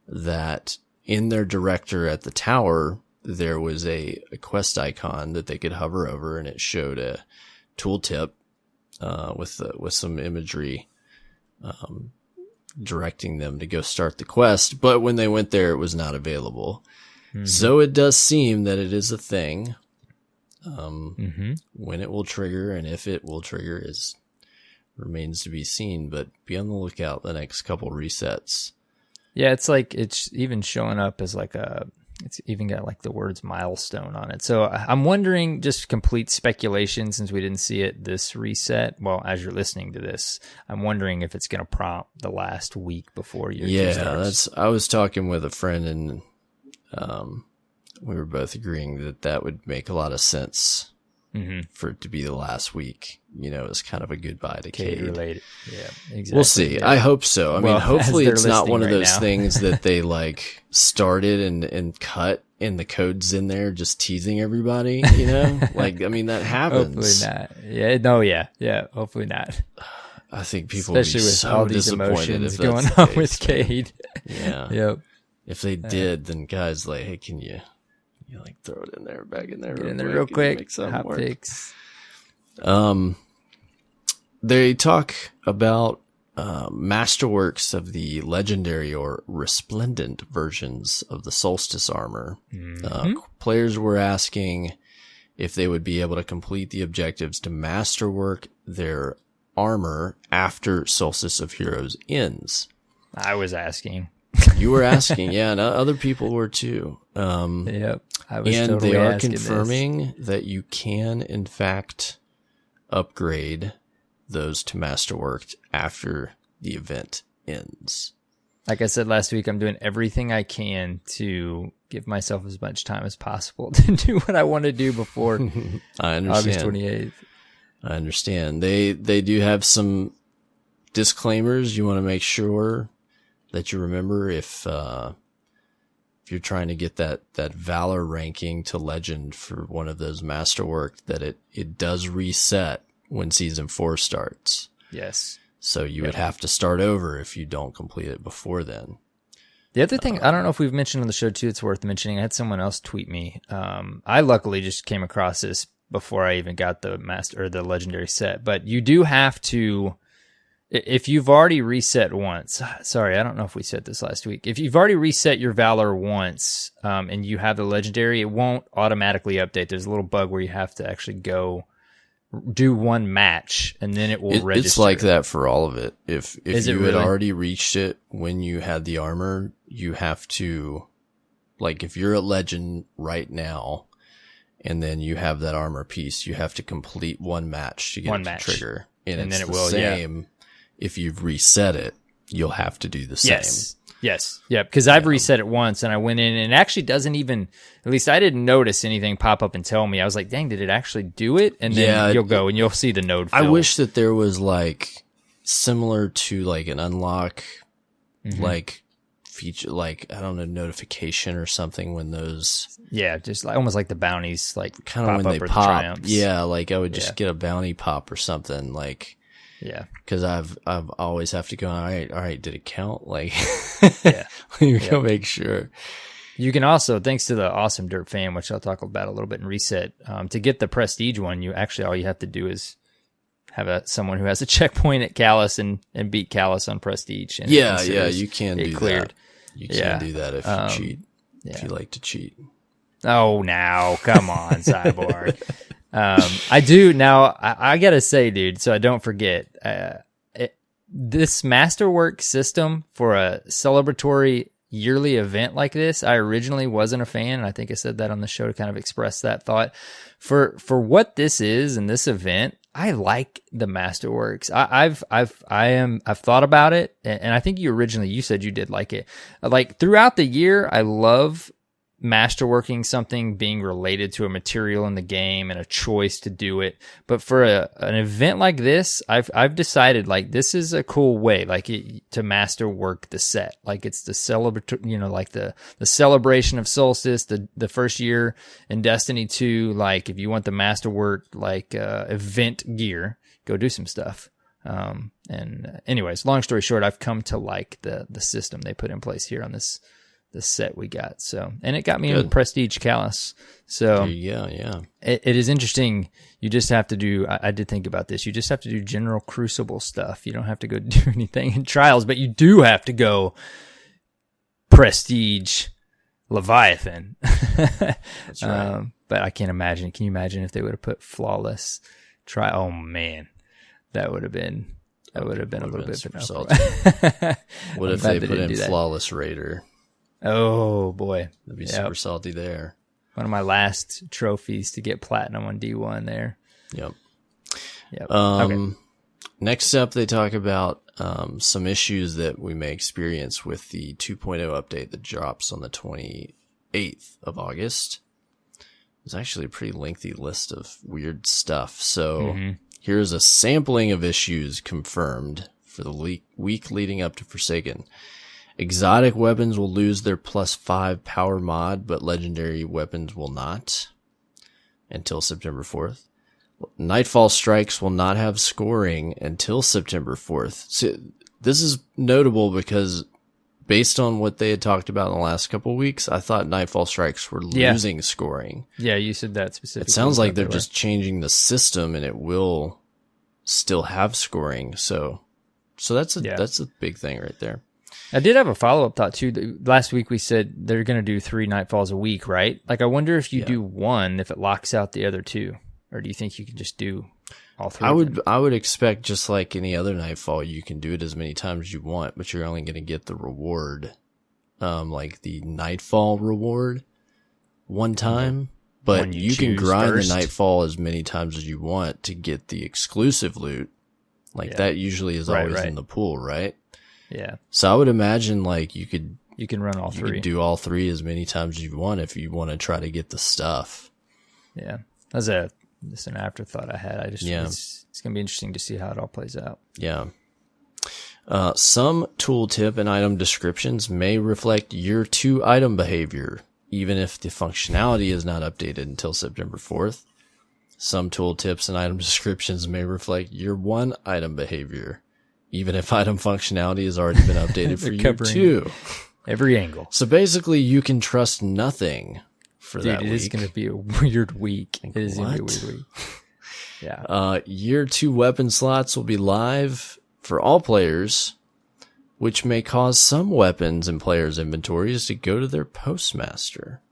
that in their director at the tower, there was a quest icon that they could hover over, and it showed a tooltip, with some imagery, directing them to go start the quest. But when they went there, it was not available. So it does seem that it is a thing. When it will trigger and if it will trigger remains to be seen, but be on the lookout the next couple resets. Yeah, it's like it's even showing up as it's even got like the words milestone on it. So I'm wondering, just complete speculation since we didn't see it this reset. Well, as you're listening to this, I'm wondering if it's going to prompt the last week before year 2 starts. I was talking with a friend and we were both agreeing that would make a lot of sense for it to be the last week. It's kind of a goodbye to Cade. Related. Yeah, exactly. We'll see. Yeah. I hope so. I mean, hopefully it's not one of those now. things that they like started and cut and the code's in there just teasing everybody, Like, I mean, that happens. Hopefully not. Yeah, no, yeah, hopefully not. I think people especially with so all these emotions going on with Cade. Yeah. Yep. If they did, then guys, like, hey, can you like throw it back in there, get in there real quick. Make something work. Fix. They talk about masterworks of the legendary or resplendent versions of the Solstice armor. Players were asking if they would be able to complete the objectives to masterwork their armor after Solstice of Heroes ends. I was asking. You were asking, yeah, and other people were too. Yep, I was and totally they are asking confirming that you can, in fact, upgrade those to masterworked after the event ends. Like I said last week, I'm doing everything I can to give myself as much time as possible to do what I want to do before I understand. August 28th. I understand. They do have some disclaimers you want to make sure that you remember if you're trying to get that Valor ranking to Legend for one of those masterworked, that it does reset when Season 4 starts. Yes. So you would have to start over if you don't complete it before then. The other thing, I don't know if we've mentioned on the show too, it's worth mentioning. I had someone else tweet me. I luckily just came across this before I even got the master or the legendary set, but you do have to, if you've already reset once, sorry, I don't know if we said this last week. If you've already reset your Valor once, and you have the legendary, it won't automatically update. There's a little bug where you have to actually go do one match and then it will register. It's like that for all of it. If you had really? already reached it when you had the armor, you have to, like, if you're at Legend right now and then you have that armor piece, you have to complete one match to get it to trigger. And then it will, same. If you've reset it, you'll have to do the same. Yes. Yeah, because I've reset it once and I went in and it actually doesn't even, at least I didn't notice anything pop up and tell me. I was like, dang, did it actually do it? And then you'll go and you'll see the node fill. I wish that there was like similar to like an unlock, Mm-hmm. like feature, like, I don't know, notification or something when those, just like almost like the bounties, like kind of pop when up they or the pop. triumphs. Yeah. Like I would just get a bounty pop or something, like, Yeah. cause I've always have to go, all right. Did it count? Like, Yeah. you go make sure. You can also, thanks to the awesome Dirt Fan, which I'll talk about a little bit in Reset, to get the Prestige one, all you have to do is have someone who has a checkpoint at Callus and beat Callus on Prestige. And You can do cleared. that. You can do that if you cheat. Yeah. If you like to cheat. Oh, now, come on, Cyborg. I do, now, I gotta say, dude, so I don't forget, this Masterwork system for a celebratory yearly event like this, I originally wasn't a fan, and I think I said that on the show to kind of express that thought. For what this is in this event, I like the Masterworks. I've thought about it, and I think you said you did like it. Like throughout the year, I love masterworking something being related to a material in the game and a choice to do it. But for an event like this, I've decided like this is a cool way to masterwork the set. Like it's the like the celebration of Solstice, the first year in Destiny 2. Like if you want the masterwork like event gear, go do some stuff. And anyways, long story short, I've come to like the system they put in place here on this set we got. So, and it got me in Prestige Callus. So yeah. It is interesting. You just have to do, I did think about this. You just have to do general Crucible stuff. You don't have to go do anything in Trials, but you do have to go Prestige Leviathan. That's right. But I can't imagine. Can you imagine if they would have put Flawless Oh man, that would have been a little bit super of salty. What if they put in Flawless Raider? Oh boy, that'd be super salty there. One of my last trophies to get platinum on D1 there. Yep. Okay. Next up, they talk about some issues that we may experience with the 2.0 update that drops on the 28th of August. It's actually a pretty lengthy list of weird stuff. So here's a sampling of issues confirmed for the week leading up to Forsaken. Exotic weapons will lose their +5 power mod, but legendary weapons will not until September 4th. Nightfall strikes will not have scoring until September 4th. So this is notable because based on what they had talked about in the last couple of weeks, I thought Nightfall strikes were losing scoring. Yeah, you said that specifically. It sounds like they're just changing the system and it will still have scoring. So that's a big thing right there. I did have a follow-up thought too. Last week we said they're going to do 3 Nightfalls a week, right? Like I wonder if you do one, if it locks out the other 2, or do you think you can just do all 3? I would expect just like any other Nightfall, you can do it as many times as you want, but you're only going to get the reward, like the Nightfall reward one time. But you can grind the Nightfall as many times as you want to get the exclusive loot. Like that usually is always in the pool, right? Yeah. So I would imagine like you can run all 3. You could do all 3 as many times as you want if you want to try to get the stuff. Yeah. That's just an afterthought I had. It's going to be interesting to see how it all plays out. Yeah. Some tooltip and item descriptions may reflect year 2 item behavior, even if the functionality is not updated until September 4th. Some tooltips and item descriptions may reflect year 1 item behavior, even if item functionality has already been updated for year 2. Every angle. So basically, you can trust nothing for that week. It is going to be a weird week. It is going to be a weird week. Yeah. Year 2 weapon slots will be live for all players, which may cause some weapons in players' inventories to go to their postmaster.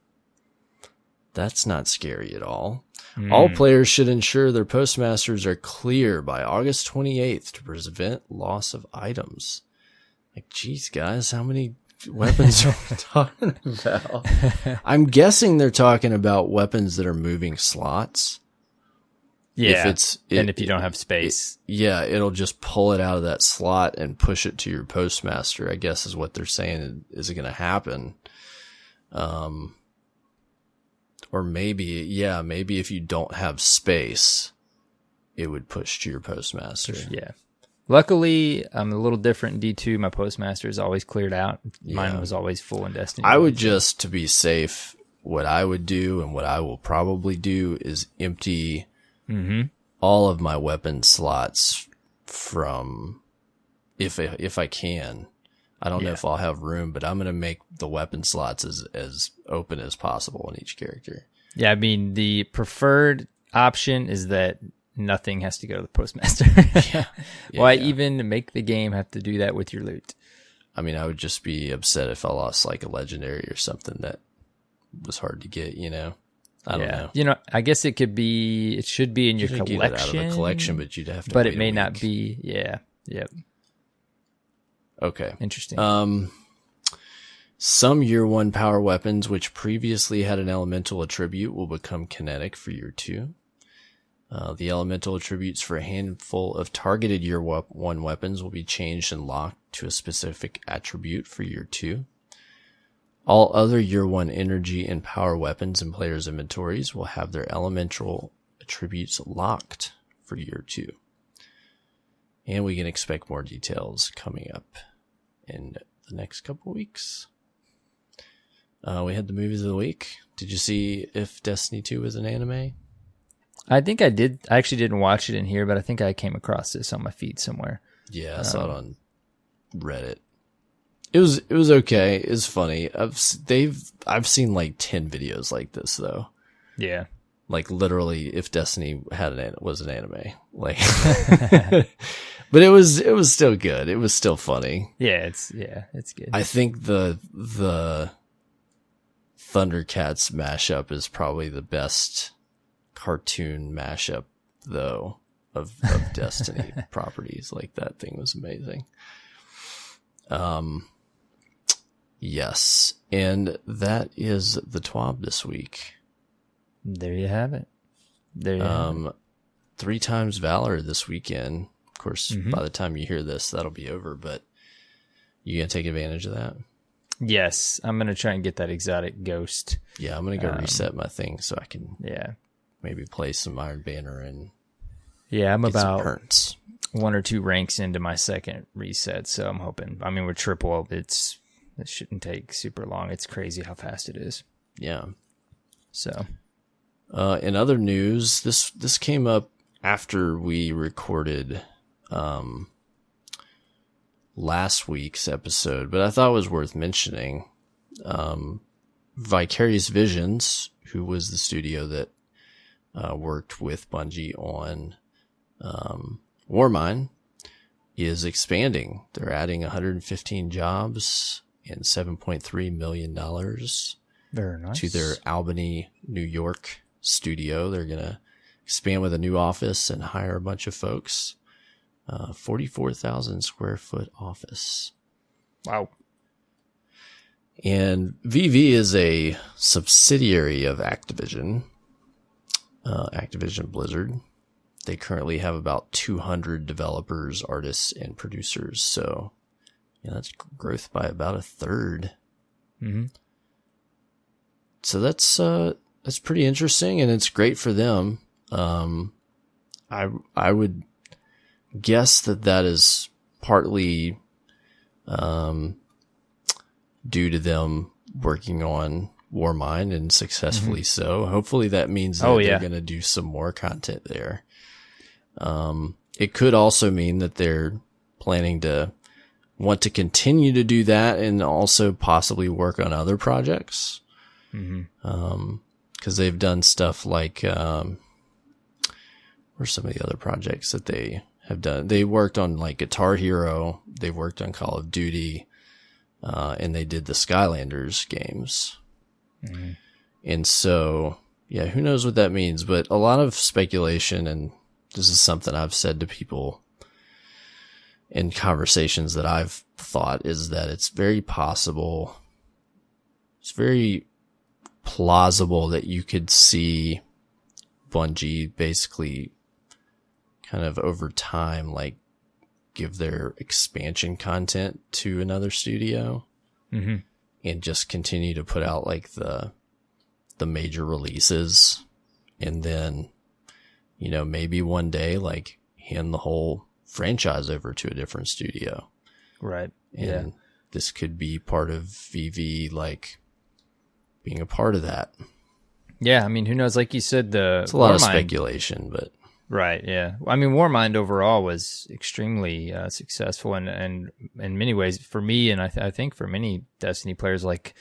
That's not scary at all. All players should ensure their postmasters are clear by August 28th to prevent loss of items. Like, geez, guys, how many weapons are we talking about? I'm guessing they're talking about weapons that are moving slots. Yeah, if you don't have space. It'll just pull it out of that slot and push it to your postmaster, I guess is what they're saying is going to happen. Or maybe if you don't have space, it would push to your postmaster. Yeah. Luckily, I'm a little different in D2. My postmaster is always cleared out. Mine was always full in Destiny. I would just, to be safe, what I would do and what I will probably do is empty all of my weapon slots from, if I can. I don't know if I'll have room, but I'm going to make the weapon slots as open as possible in each character. Yeah, I mean, the preferred option is that nothing has to go to the postmaster. Why even make the game have to do that with your loot? I mean, I would just be upset if I lost like a legendary or something that was hard to get, you know? I don't know. You know, I guess it should be in your collection. Get it out of the collection, but you'd have to But wait it may a not week. be. Yeah. Yep. Okay. Interesting. Some year 1 power weapons which previously had an elemental attribute will become kinetic for year 2. The elemental attributes for a handful of targeted year 1 weapons will be changed and locked to a specific attribute for year 2. All other year 1 energy and power weapons in players' inventories will have their elemental attributes locked for year 2. And we can expect more details coming up in the next couple weeks. We had the movies of the week. Did you see if Destiny 2 was an anime? I think I did. I actually didn't watch it in here, but I think I came across this on my feed somewhere. Yeah, I saw it on Reddit. It was okay. It's funny. I've seen like 10 videos like this though. Yeah. Like literally, if Destiny was an anime, like, but it was still good. It was still funny. Yeah, it's good. I think the Thundercats mashup is probably the best cartoon mashup though of Destiny properties. Like that thing was amazing. Yes, and that is the TWAB this week. There you have it. 3 times Valor this weekend. Of course, by the time you hear this, that'll be over, but you gonna take advantage of that? Yes, I'm gonna try and get that exotic ghost. Yeah, I'm gonna go reset my thing so I can maybe play some Iron Banner and I'm get some about perks. 1 or 2 ranks into my second reset, so I'm hoping. I mean, with triple, it shouldn't take super long. It's crazy how fast it is. Yeah. So, in other news, this came up after we recorded last week's episode, but I thought it was worth mentioning. Vicarious Visions, who was the studio that worked with Bungie on Warmind, is expanding. They're adding 115 jobs and $7.3 million very nice. to their Albany, New York studio. They're going to expand with a new office and hire a bunch of folks. 44,000 square foot office. Wow. And VV is a subsidiary of Activision Blizzard. They currently have about 200 developers, artists, and producers. So, that's growth by about a third. Mm-hmm. So that's pretty interesting, and it's great for them. I would guess that is partly due to them working on Warmind and successfully so. Hopefully that means that they're going to do some more content there. It could also mean that they're planning to want to continue to do that and also possibly work on other projects. Cause they've done stuff like, where's some of the other projects that they have done? They worked on like Guitar Hero. They worked on Call of Duty, and they did the Skylanders games. And so, who knows what that means, but a lot of speculation, and this is something I've said to people in conversations that I've thought, is that it's very possible. It's very plausible that you could see Bungie basically kind of over time, like give their expansion content to another studio and just continue to put out like the major releases. And then, maybe one day, like hand the whole franchise over to a different studio. Right. And this could be part of VV, like being a part of that. Yeah. I mean, who knows? Like you said, it's a lot of speculation, but right. Yeah. I mean, Warmind overall was extremely successful, and in many ways for me, and I think for many Destiny players, like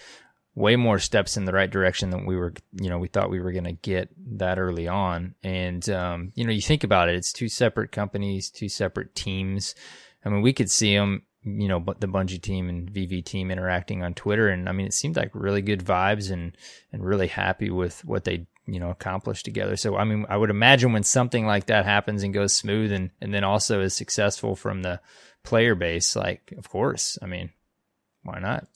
way more steps in the right direction than we thought we were going to get that early on. And, you think about it, it's two separate companies, two separate teams. I mean, we could see them, the Bungie team and VV team interacting on Twitter. And I mean, it seemed like really good vibes and really happy with what they, accomplished together. So, I mean, I would imagine when something like that happens and goes smooth and then also is successful from the player base, like, of course, I mean, why not?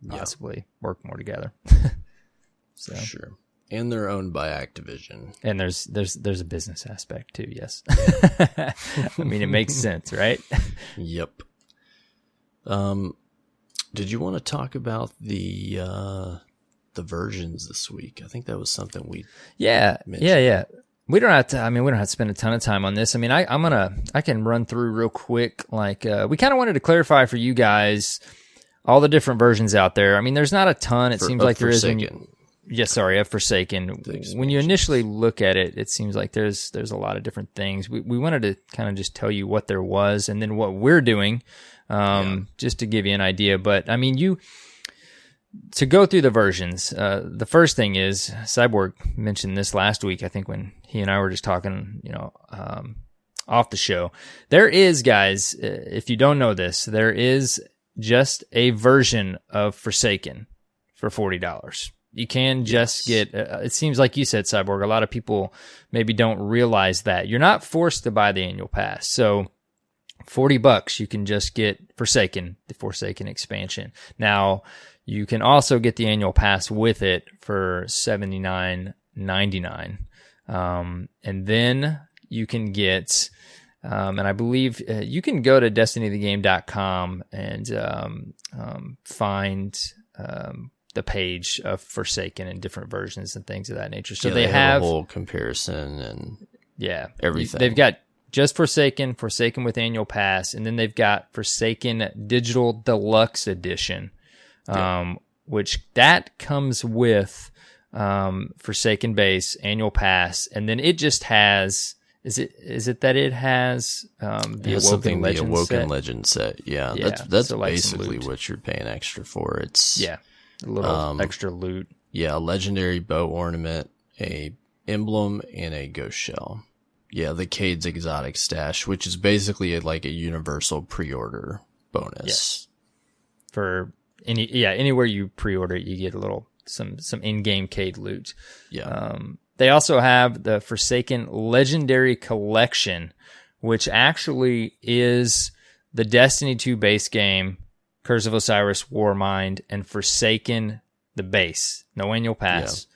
Possibly work more together. So sure. And they're owned by Activision. And there's a business aspect too, yes. I mean, it makes sense, right? Yep. Did you want to talk about the versions this week? I think that was something we mentioned. Yeah. We don't have to spend a ton of time on this. I mean, I can run through real quick. Like, we kind of wanted to clarify for you guys all the different versions out there. I mean, there's not a ton. It seems like there is. Of Forsaken. When you initially look at it, it seems like there's a lot of different things. We wanted to kind of just tell you what there was and then what we're doing, just to give you an idea. But I mean, to go through the versions, the first thing is, Cyborg mentioned this last week, I think, when he and I were just talking, off the show. There is, guys, if you don't know this, there is just a version of Forsaken for $40. You can just get, it seems like you said, Cyborg, a lot of people maybe don't realize that. You're not forced to buy the annual pass. So $40, you can just get Forsaken, the Forsaken expansion. Now, you can also get the annual pass with it for $79.99. And then you can get, and I believe you can go to destinythegame.com and find the page of Forsaken and different versions and things of that nature. So they have a whole comparison and everything. They've got just Forsaken with annual pass, and then they've got Forsaken Digital Deluxe Edition, which that comes with Forsaken base, annual pass, and then it just has. Is it that it has the Awoken Legend set? Yeah, that's so basically what you're paying extra for. It's a little extra loot. Yeah, a legendary bow ornament, a emblem, and a ghost shell. Yeah, the Cade's exotic stash, which is basically like a universal pre-order bonus. Yes. For anywhere you pre-order it, you get a little some in-game Cade loot. Yeah. They also have the Forsaken Legendary Collection, which actually is the Destiny 2 base game, Curse of Osiris, Warmind, and Forsaken the base. No annual pass.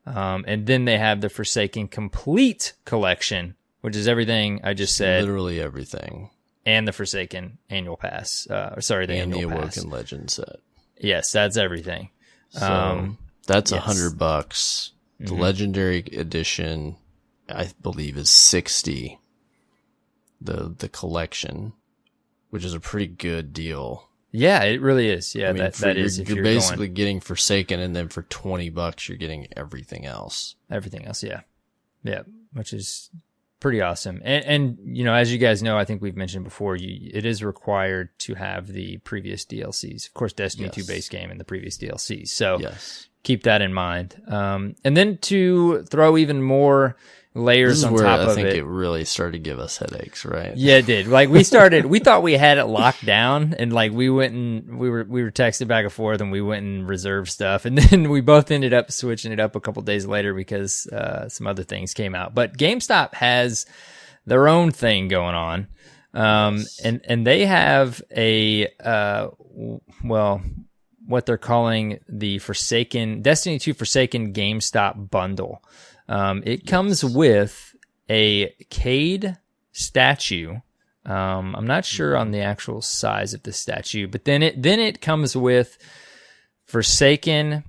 Yeah. And then they have the Forsaken Complete Collection, which is everything I just said. Literally everything. And the Forsaken annual pass. The annual pass. And the Awoken Legend set. Yes, that's everything. So that's $100. The Legendary Edition, I believe, is $60. The collection, which is a pretty good deal. Yeah, it really is. Yeah, I mean, that is. If you're basically getting Forsaken, and then for $20, you're getting everything else. Everything else, yeah, which is pretty awesome. And as you guys know, I think we've mentioned before, it is required to have the previous DLCs. Of course, Destiny 2 base game and the previous DLCs. So keep that in mind. And then to throw even more layers on top of it. I think it really started to give us headaches, right? Yeah, it did. Like we thought we had it locked down, and like we were texting back and forth, and we went and reserved stuff, and then we both ended up switching it up a couple days later because some other things came out. But GameStop has their own thing going on, and they have what they're calling the Destiny 2 Forsaken GameStop bundle. It comes with a Cade statue. I'm not sure on the actual size of the statue, but then it comes with Forsaken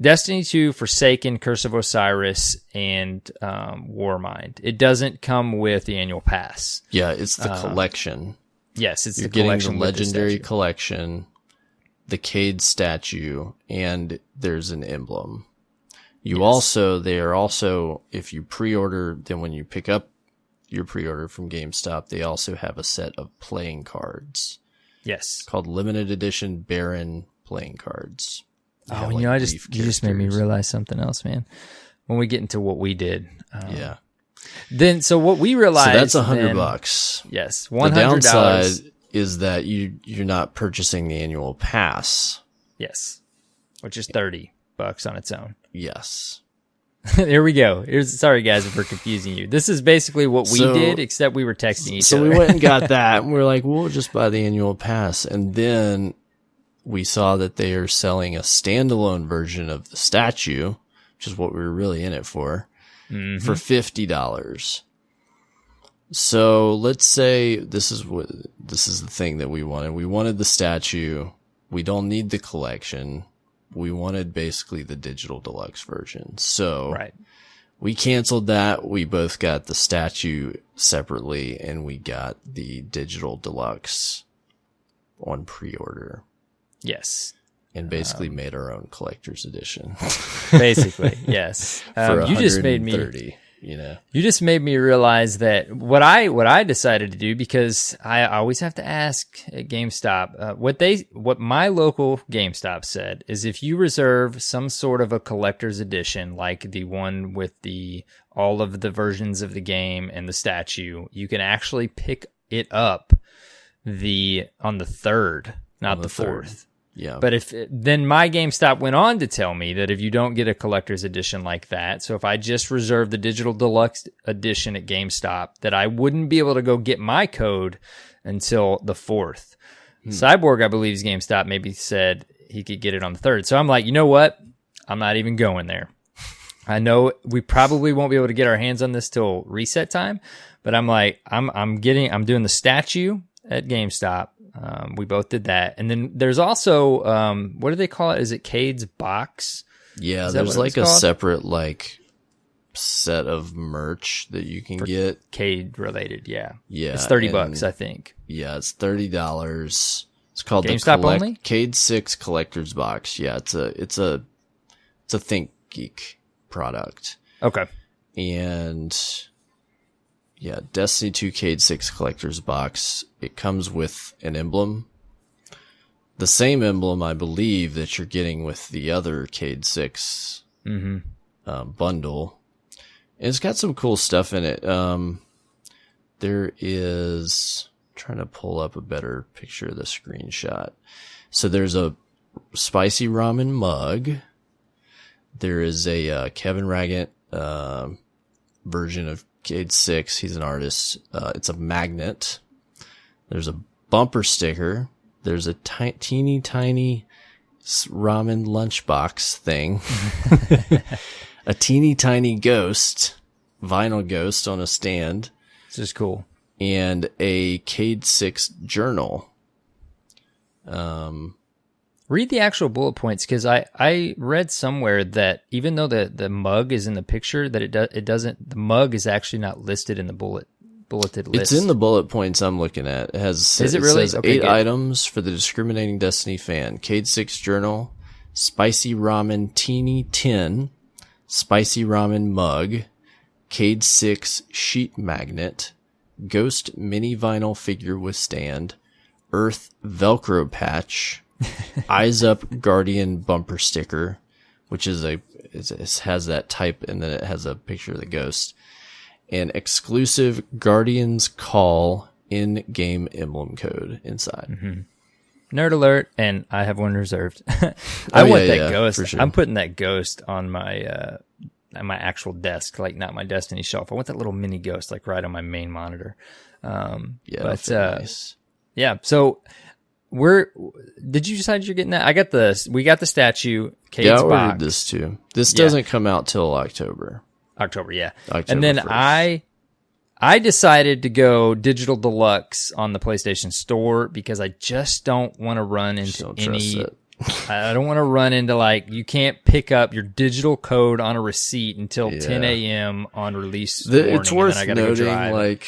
Destiny 2, Forsaken, Curse of Osiris, and Warmind. It doesn't come with the annual pass. Yeah, it's the collection. Yes, it's You're the collection. getting the legendary collection, the Cade statue, and there's an emblem. They are also, if you pre-order, then when you pick up your pre-order from GameStop, they also have a set of playing cards. Yes. Called limited edition Baron playing cards. Oh, you just made me realize something else, man. When we get into what we did. Yeah. Then, so what we realized. So that's $100. Yes. $100. The downside is that you're not purchasing the annual pass. Yes. Which is $30 on its own. Yes. There we go. Sorry, guys, if we're confusing you. This is basically what we did, except we were texting each other. So we went and got that, and we're like, we'll just buy the annual pass. And then we saw that they are selling a standalone version of the statue, which is what we were really in it for $50. So let's say this is the thing that we wanted. We wanted the statue. We don't need the collection. We wanted basically the digital deluxe version. So we canceled that. We both got the statue separately, and we got the digital deluxe on pre-order. Yes. And basically made our own collector's edition. Basically, yes. For you just made me, you just made me realize that what I decided to do, because I always have to ask at GameStop, what my local GameStop said is if you reserve some sort of a collector's edition, like the one with all of the versions of the game and the statue, you can actually pick it up on the 3rd, not the 4th. Yeah. But then my GameStop went on to tell me that if you don't get a collector's edition like that, so if I just reserve the digital deluxe edition at GameStop, that I wouldn't be able to go get my code until the 4th. Cyborg, I believe's GameStop maybe said he could get it on the 3rd. So I'm like, you know what? I'm not even going there. I know we probably won't be able to get our hands on this till reset time, but I'm like, I'm doing the statue at GameStop. We both did that. And then there's also, what do they call it? Is it Cade's Box? Yeah, there's like a separate set of merch that you can get. Cade related, yeah. Yeah. It's $30, I think. Yeah, it's $30. It's called GameStop only? Cade 6 Collector's Box. Yeah, it's a Think Geek product. Okay. And yeah, Destiny 2 Cade 6 Collector's Box. It comes with an emblem. The same emblem, I believe, that you're getting with the other Cade 6 bundle. And it's got some cool stuff in it. There is... I'm trying to pull up a better picture of the screenshot. So there's a spicy ramen mug. There is a Kevin Raggett version of Cade 6. He's an artist. It's a magnet. There's a bumper sticker. There's a teeny tiny ramen lunchbox thing. A teeny tiny ghost, vinyl ghost on a stand. This is cool. And a Cade 6 journal. Read the actual bullet points, because I read somewhere that even though the mug is in the picture, that it doesn't. The mug is actually not listed in the bulleted list. It's in the bullet points I'm looking at. It has. Is it really? Says 8 items for the discriminating Destiny fan: Cade 6 journal, spicy ramen teeny tin, spicy ramen mug, Cade 6 sheet magnet, ghost mini vinyl figure with stand, Earth Velcro patch. Eyes Up Guardian bumper sticker, which is it has that type, and then it has a picture of the ghost, and exclusive Guardians Call in-game emblem code inside. Nerd alert, and I have one reserved. I want that ghost. For sure. I'm putting that ghost on my actual desk, like not my Destiny shelf. I want that little mini ghost, like right on my main monitor. Nice. Yeah. So. Did you decide you're getting that? We got the statue. Cade's I ordered box. this too. This doesn't come out till October. Yeah. October and then 1st. I decided to go digital deluxe on the PlayStation Store because I just don't want to run into any I don't want to run into like you can't pick up your digital code on a receipt until 10 a.m. on release morning. It's worth and then I noting, go drive. like,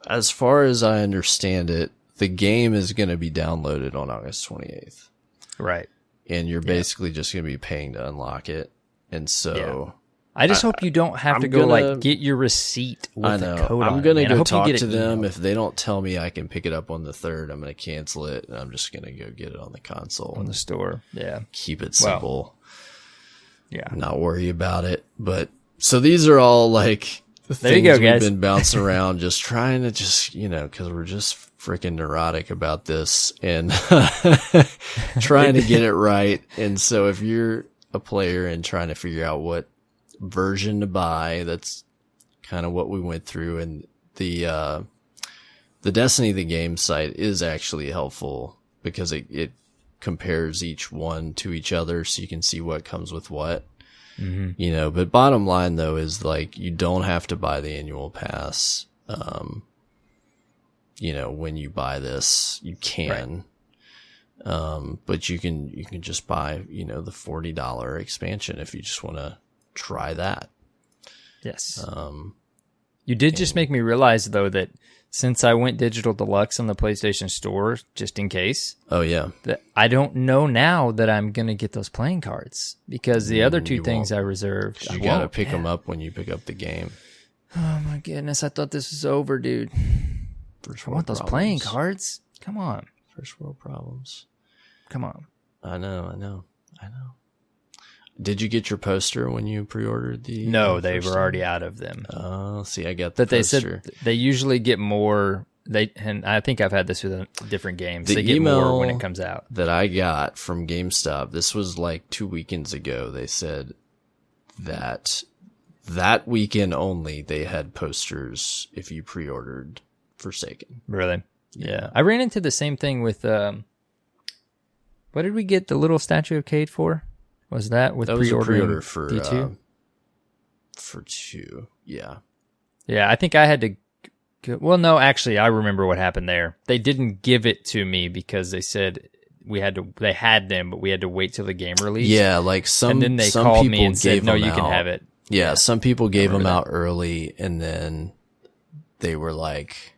as far as I understand it, the game is going to be downloaded on August 28th. Right. And you're basically just going to be paying to unlock it. And so I just hope you don't have to go like get your receipt with the code on it. I'm going to go talk to them. If they don't tell me I can pick it up on the 3rd, I'm going to cancel it, and I'm just going to go get it on the console. On the store. Yeah. Keep it simple. Yeah. Not worry about it. But so these are all like the things we've been bouncing around, just trying to because we're just freaking neurotic about this and trying to get it right. And so if you're a player and trying to figure out what version to buy, that's kind of what we went through. And the Destiny the Game site is actually helpful because it compares each one to each other, so you can see what comes with what. Mm-hmm. But bottom line though is like you don't have to buy the annual pass. When you buy this, you can. Right. But you can just buy, the $40 expansion if you just want to try that. Yes. You did just make me realize though that since I went digital deluxe on the PlayStation Store, just in case. Oh yeah. That I don't know now that I'm gonna get those playing cards because the other two things I reserved. You gotta pick them up when you pick up the game. Oh my goodness! I thought this was over, dude. I want those playing cards. Come on. First world problems. Come on. I know. Did you get your poster when you pre-ordered the? No, they were already out of them. Oh, see, I got the poster. They said they usually get more. And I think I've had this with different games. They get email more when it comes out. That I got from GameStop. This was like 2 weekends ago. They said that weekend only they had posters if you pre-ordered Forsaken. Really? Yeah. I ran into the same thing with. What did we get the little statue of Cade for? Was that with pre-order for D2? For 2, yeah. Yeah, I think I had to. Well, no, actually, I remember what happened there. They didn't give it to me because they said they had them, but we had to wait till the game released. Yeah, like and then they called me and said, "No, you can have it." Yeah, some people gave them out early, and then they were like,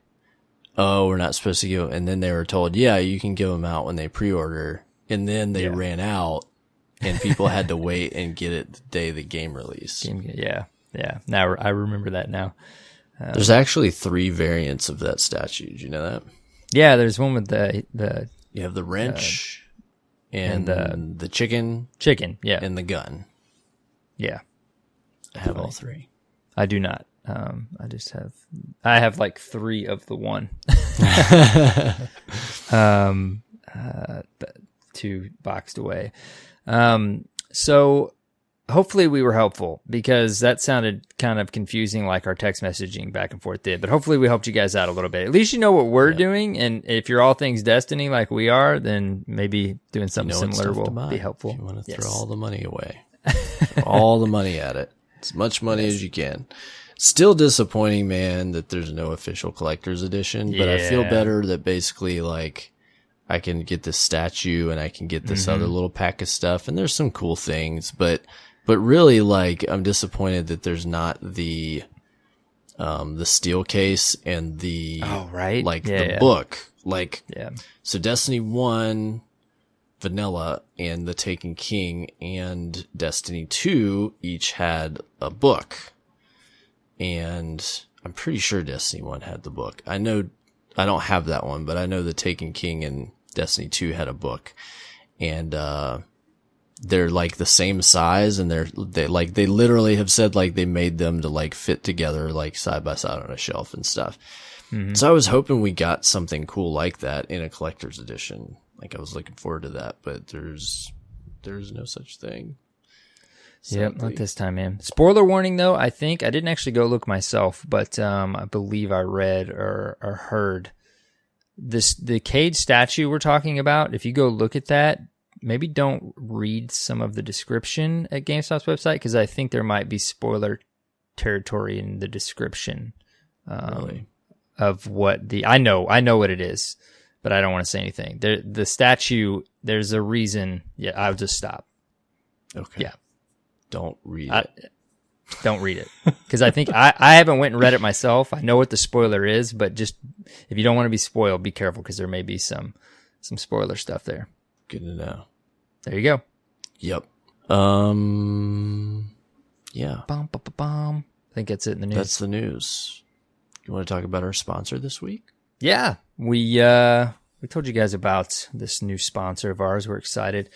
"Oh, we're not supposed to give." And then they were told, "Yeah, you can give them out when they pre-order." And then they ran out. And people had to wait and get it the day the game released. Yeah. Now I remember that now. There's actually 3 variants of that statue. Did you know that? Yeah, there's one with the. You have the wrench and the chicken. Yeah. And the gun. Yeah. I have all 3. I do not. I have like 3 of the one. 2 boxed away. So hopefully we were helpful because that sounded kind of confusing like our text messaging back and forth did, but hopefully we helped you guys out a little bit. At least you know what we're doing. And if you're all things Destiny like we are, then maybe doing something similar will be helpful. If you want to throw all the money away, throw all the money at it, as much money as you can. Still disappointing, man, that there's no official collector's edition, but I feel better that basically like I can get this statue and I can get this other little pack of stuff, and there's some cool things, but really like I'm disappointed that there's not the steel case and the the book. So Destiny 1 Vanilla and The Taken King and Destiny 2 each had a book. And I'm pretty sure Destiny 1 had the book. I know I don't have that one, but I know The Taken King and Destiny 2 had a book. And they're like the same size, and they literally have said like they made them to like fit together like side by side on a shelf and stuff. Mm-hmm. So I was hoping we got something cool like that in a collector's edition. Like I was looking forward to that, but there's no such thing. Yep, not this time, man. Spoiler warning, though. I think I didn't actually go look myself, but I believe I read or heard the Cade statue we're talking about. If you go look at that, maybe don't read some of the description at GameStop's website because I think there might be spoiler territory in the description Really? of what I know what it is. but I don't want to say anything. The statue, there's a reason. Yeah, I'll just stop. Okay. Yeah. Don't read it. Don't read it. Because I think I haven't went and read it myself. I know what the spoiler is, but just if you don't want to be spoiled, be careful because there may be some spoiler stuff there. Good to know. There you go. Yep. Yeah. I think that's it in the news. That's the news. You want to talk about our sponsor this week? Yeah. We told you guys about this new sponsor of ours. We're excited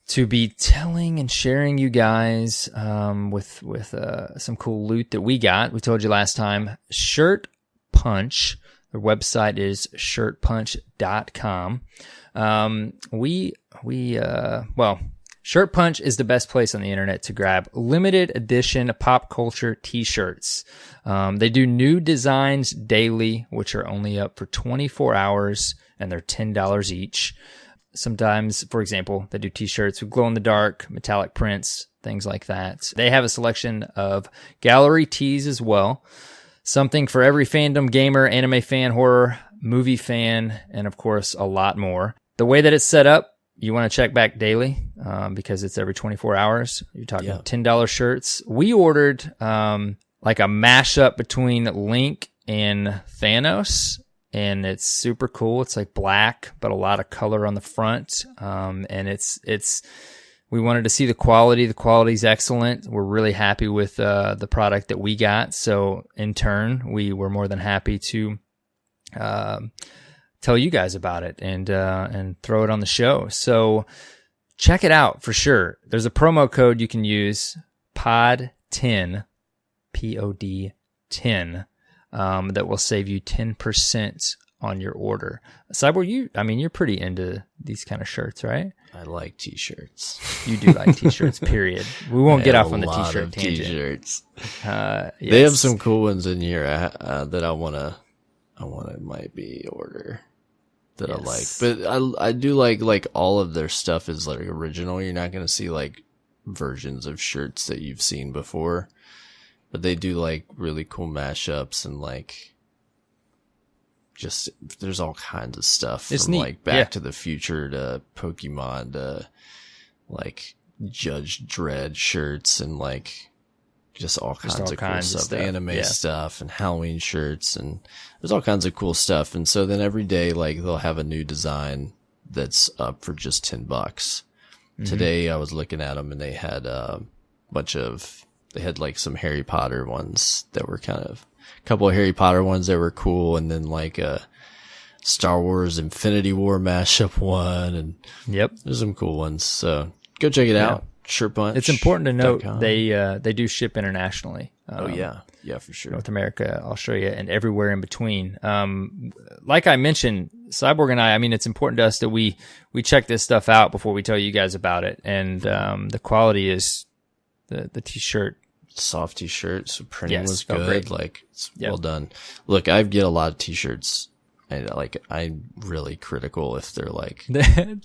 to be telling and sharing you guys with some cool loot that we got. We told you last time, Shirt Punch. Their website is shirtpunch.com. Shirt Punch is the best place on the internet to grab limited edition pop culture t-shirts. They do new designs daily, which are only up for 24 hours, and they're $10 each. Sometimes, for example, they do t-shirts with glow-in-the-dark, metallic prints, things like that. They have a selection of gallery tees as well. Something for every fandom, gamer, anime fan, horror, movie fan, and of course, a lot more. The way that it's set up, you want to check back daily because it's every 24 hours. You're talking $10 shirts. We ordered like a mashup between Link and Thanos, and it's super cool. It's like black, but a lot of color on the front. And we wanted to see the quality. The quality's excellent. We're really happy with the product that we got. So in turn, we were more than happy to tell you guys about it and throw it on the show. So check it out for sure. There's a promo code you can use, POD10, POD 10, that will save you 10% on your order. Cyborg, you're pretty into these kind of shirts, right? I like t-shirts. You do like t-shirts, period. We won't get off on the t-shirt tangent. T-shirts. Yes. They have some cool ones in here that I want to might be order that I like. But I do like all of their stuff is like original. You're not going to see like versions of shirts that you've seen before, but they do like really cool mashups and like just there's all kinds of stuff it's from neat. Like Back to the Future to Pokemon to like Judge Dredd shirts and like just all kinds of cool stuff. Anime stuff and Halloween shirts, and there's all kinds of cool stuff. And so then every day, like they'll have a new design that's up for just $10. Mm-hmm. Today I was looking at them and they had they had like some Harry Potter ones that were a couple of Harry Potter ones that were cool. And then like a Star Wars Infinity War mashup one. And there's some cool ones. So go check it out. Shirt Punch. It's important to note they do ship internationally. Yeah, for sure. North America, Australia, and everywhere in between. Like I mentioned, Cyborg and I mean, it's important to us that we check this stuff out before we tell you guys about it. And the quality is the t-shirt. Soft t-shirt, so printing was good. Great. Like it's well done. Look, I get a lot of t-shirts. And like I'm really critical if they're like I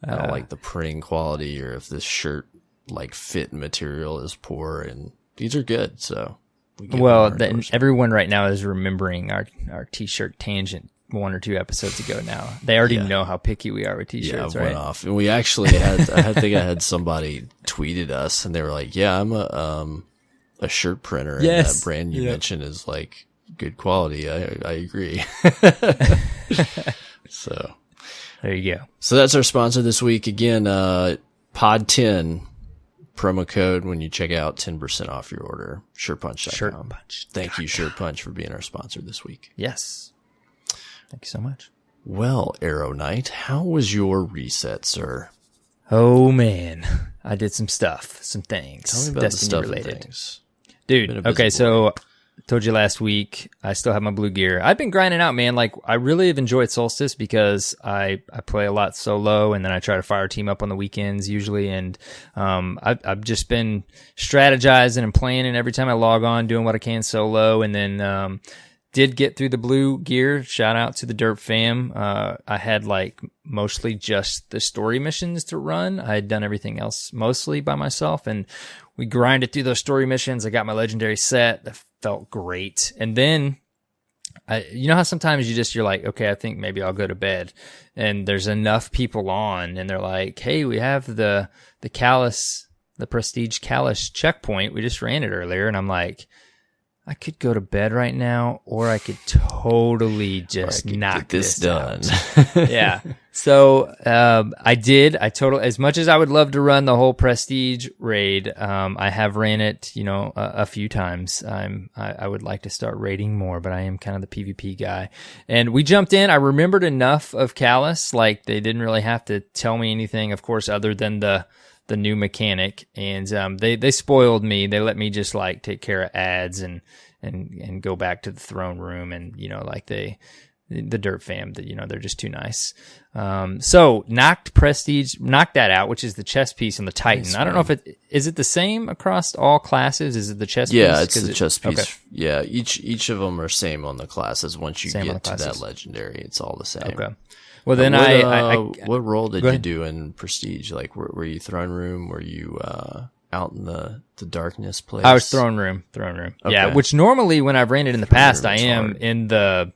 don't like the printing quality or if this shirt like fit material is poor, and these are good. So everyone right now is remembering our t-shirt tangent 1 or 2 episodes ago. Now they already know how picky we are with t-shirts. Yeah, right? Went off, and we actually had I think I had somebody tweeted us, and they were like, "Yeah, I'm a shirt printer, and that brand you mentioned is like." Good quality. I agree. So there you go. So that's our sponsor this week. Again, POD10 promo code when you check out, 10% off your order. ShirtPunch.com. Shirt Punch. Thank you, Shirt Punch, for being our sponsor this week. Yes. Thank you so much. Well, Arrow Knight, how was your reset, sir? Oh man, I did some stuff, some things. Tell me about Destiny the stuff related. and things. Dude, okay, so told you last week, I still have my blue gear. I've been grinding out, man. Like, I really have enjoyed Solstice because I play a lot solo, and then I try to fire team up on the weekends usually. And I've just been strategizing and planning every time I log on, doing what I can solo. And then did get through the blue gear. Shout out to the Derp fam. I had like mostly just the story missions to run. I had done everything else mostly by myself, and we grinded through those story missions. I got my legendary set. That felt great. And then you know how sometimes you're like, okay, I think maybe I'll go to bed, and there's enough people on, and they're like, hey, we have the Prestige Callus checkpoint. We just ran it earlier, and I'm like, I could go to bed right now, or I could totally just knock this done. Yeah. So I did. As much as I would love to run the whole Prestige raid, I have ran it, a few times. I would like to start raiding more, but I am kind of the PvP guy. And we jumped in. I remembered enough of Callus, like they didn't really have to tell me anything, of course, other than the new mechanic, and they spoiled me. They let me just like take care of ads and go back to the throne room, and like the Dirt Fam, that they're just too nice. So knocked that out, which is the chest piece on the Titan. Nice, I don't know if is it the same across all classes. Is it the chest piece? Yeah, it's the chest piece. Okay. Yeah, each of them are same on the classes. Once you get to that legendary, it's all the same. Okay. Well, then what role did you do in Prestige? Like, were you throne room? Were you out in the darkness place? I was throne room. Okay. Yeah, which normally when I've ran it in the past, I am in the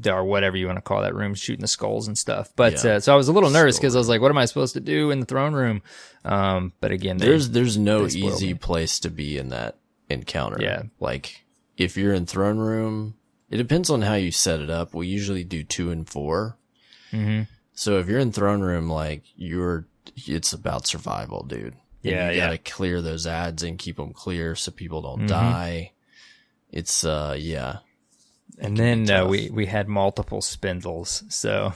or whatever you want to call that room, shooting the skulls and stuff. But so I was a little nervous because I was like, what am I supposed to do in the throne room? But again, there's no easy place to be in that encounter. Yeah, like if you're in throne room. It depends on how you set it up. We usually do 2 and 4. Mm-hmm. So if you're in throne room, like it's about survival, dude. Yeah, you gotta clear those ads and keep them clear so people don't die. It's yeah. And then we had multiple spindles. So,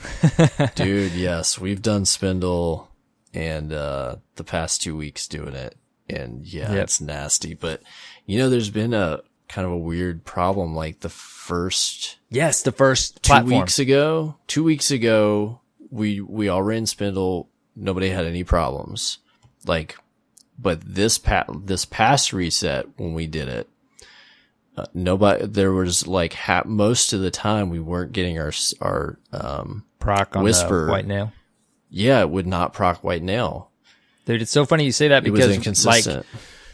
dude, yes, we've done spindle, and the past 2 weeks doing it, and it's nasty. But there's been a kind of a weird problem, like the first platform. 2 weeks ago we all ran spindle, nobody had any problems, like, but this past reset when we did it, there was like most of the time we weren't getting our proc on whisper the white nail. Yeah, it would not proc white nail. Dude, it's so funny you say that because it was inconsistent. Like,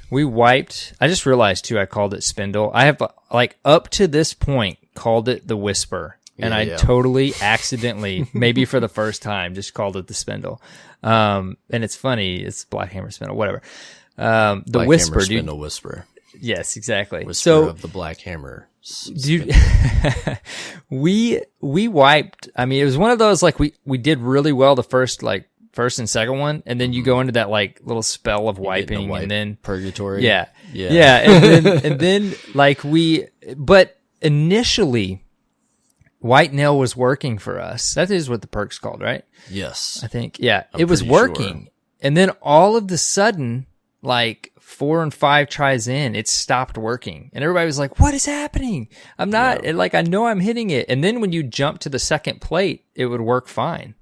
we wiped. I just realized too. I called it spindle. I have like up to this point called it the whisper, and I totally accidentally, maybe for the first time, just called it the spindle. And it's funny. It's Black Hammer Spindle, whatever. The Black whisper, Hammer, dude. Spindle whisper. Yes, exactly. Whisper of the Black Hammer. Dude, we wiped. I mean, it was one of those like we did really well the first and second one, and then you go into that like little spell of wiping, and then purgatory. Yeah, and then like but initially, white nail was working for us. That is what the perk's called, right? Yes, I think. Yeah, it was working, sure. And then all of the sudden, like 4 and 5 tries in, it stopped working, and everybody was like, "What is happening? I'm not like I know I'm hitting it." And then when you jump to the second plate, it would work fine.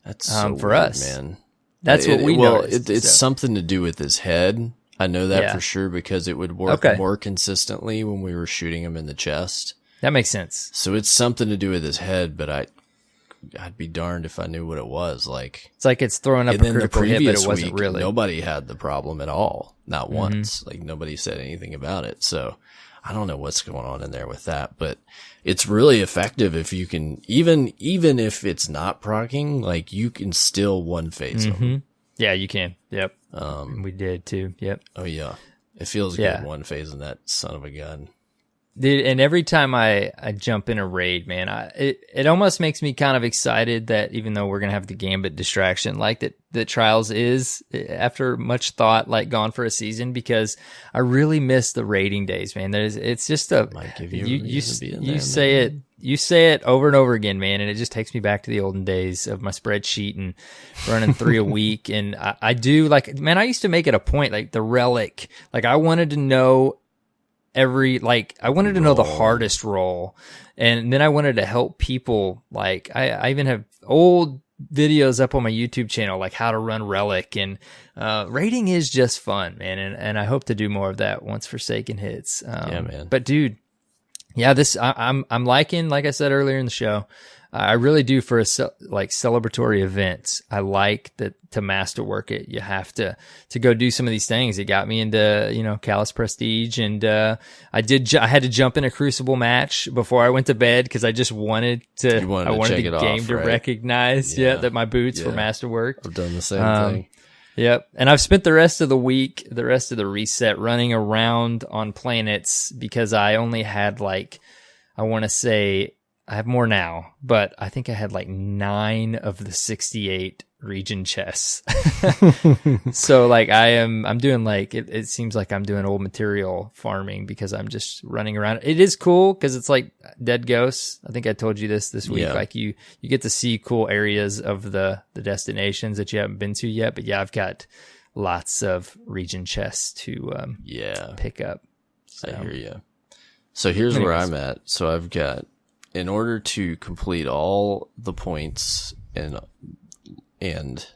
That's so for weird, us, man. That's what we noticed. It's something to do with his head. I know that for sure because it would work more consistently when we were shooting him in the chest. That makes sense. So it's something to do with his head, but I'd be darned if I knew what it was. Like it's like it's throwing up a critical hit, but it wasn't week, really. Nobody had the problem at all, not once. Like nobody said anything about it. So I don't know what's going on in there with that, but it's really effective if you can, even if it's not proccing, like you can still one phase them. Yeah, you can. Yep. We did too. Yep. Oh yeah. It feels good one phasing that son of a gun. Dude, and every time I jump in a raid, man, it almost makes me kind of excited that even though we're going to have the Gambit distraction, like that Trials is, after much thought, like gone for a season, because I really miss the raiding days, man. It's just might give you say it over and over again, man, and it just takes me back to the olden days of my spreadsheet and running 3 a week. And I do, like, man, I used to make it a point, like the relic, like I wanted to know I wanted to know the hardest role, and then I wanted to help people. Like I even have old videos up on my YouTube channel, like how to run relic, and raiding is just fun, man. And I hope to do more of that once Forsaken hits. Yeah, man. But dude, yeah, I'm liking, like I said earlier in the show, I really do for like celebratory events. I like that to masterwork it. You have to go do some of these things. It got me into, Callus Prestige, and I had to jump in a Crucible match before I went to bed because I just wanted to. I wanted the game to recognize, that my boots were masterworked. I've done the same thing. Yep. And I've spent the rest of the week, the rest of the reset, running around on planets because I only had I want to say, I have more now, but I think I had 9 of the 68 region chests. So I'm doing it seems like I'm doing old material farming because I'm just running around. It is cool because it's like Dead Ghosts. I think I told you this week. Yeah. You get to see cool areas of the destinations that you haven't been to yet. But yeah, I've got lots of region chests to pick up. So. I hear you. So here's where I'm at. So I've got, in order to complete all the points and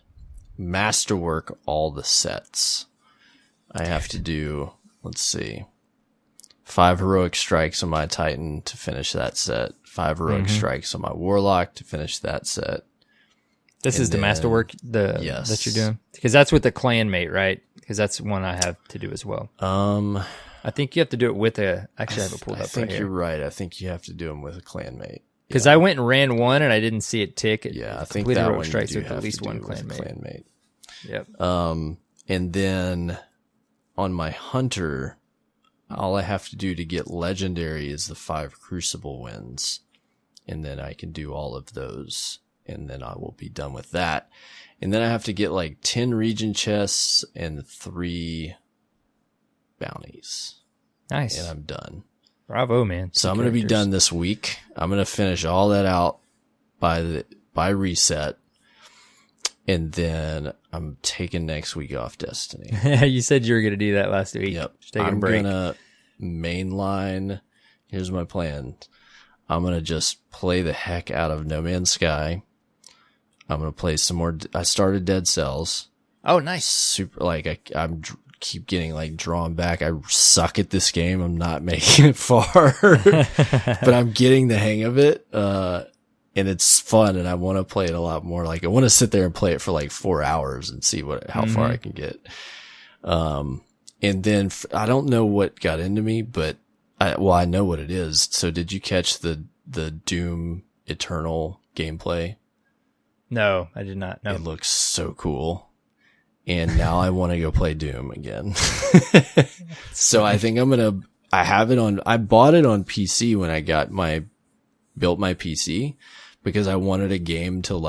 masterwork all the sets, I have to do, 5 heroic strikes on my Titan to finish that set, 5 heroic strikes on my Warlock to finish that set. This is the masterwork that you're doing? Because that's with the clanmate, right? Because that's one I have to do as well. I think you have to do it with actually I have it pulled up right here. I think you're right. I think you have to do them with a clanmate. Because I went and ran one and I didn't see it tick. I think that one strikes with at least one clanmate. Yep. And then on my Hunter, all I have to do to get legendary is the 5 Crucible wins. And then I can do all of those. And then I will be done with that. And then I have to get 10 region chests and 3 bounties. Nice. And I'm done. Bravo, man. So I'm going to be done this week. I'm going to finish all that out by reset. And then I'm taking next week off Destiny. You said you were going to do that last week. Yep. Just taking a break. I'm going to mainline. Here's my plan. I'm going to just play the heck out of No Man's Sky. I'm going to play some more. I started Dead Cells. Oh, nice. Super, I'm keep getting drawn back. I suck at this game. I'm not making it far, but I'm getting the hang of it. And it's fun, and I want to play it a lot more. I want to sit there and play it for 4 hours and see how far I can get. And then I don't know what got into me, but I know what it is. So did you catch the Doom Eternal gameplay? No, I did not. No. It looks so cool. And now I want to go play Doom again. So I think I bought it on PC when I built my PC because I wanted a game to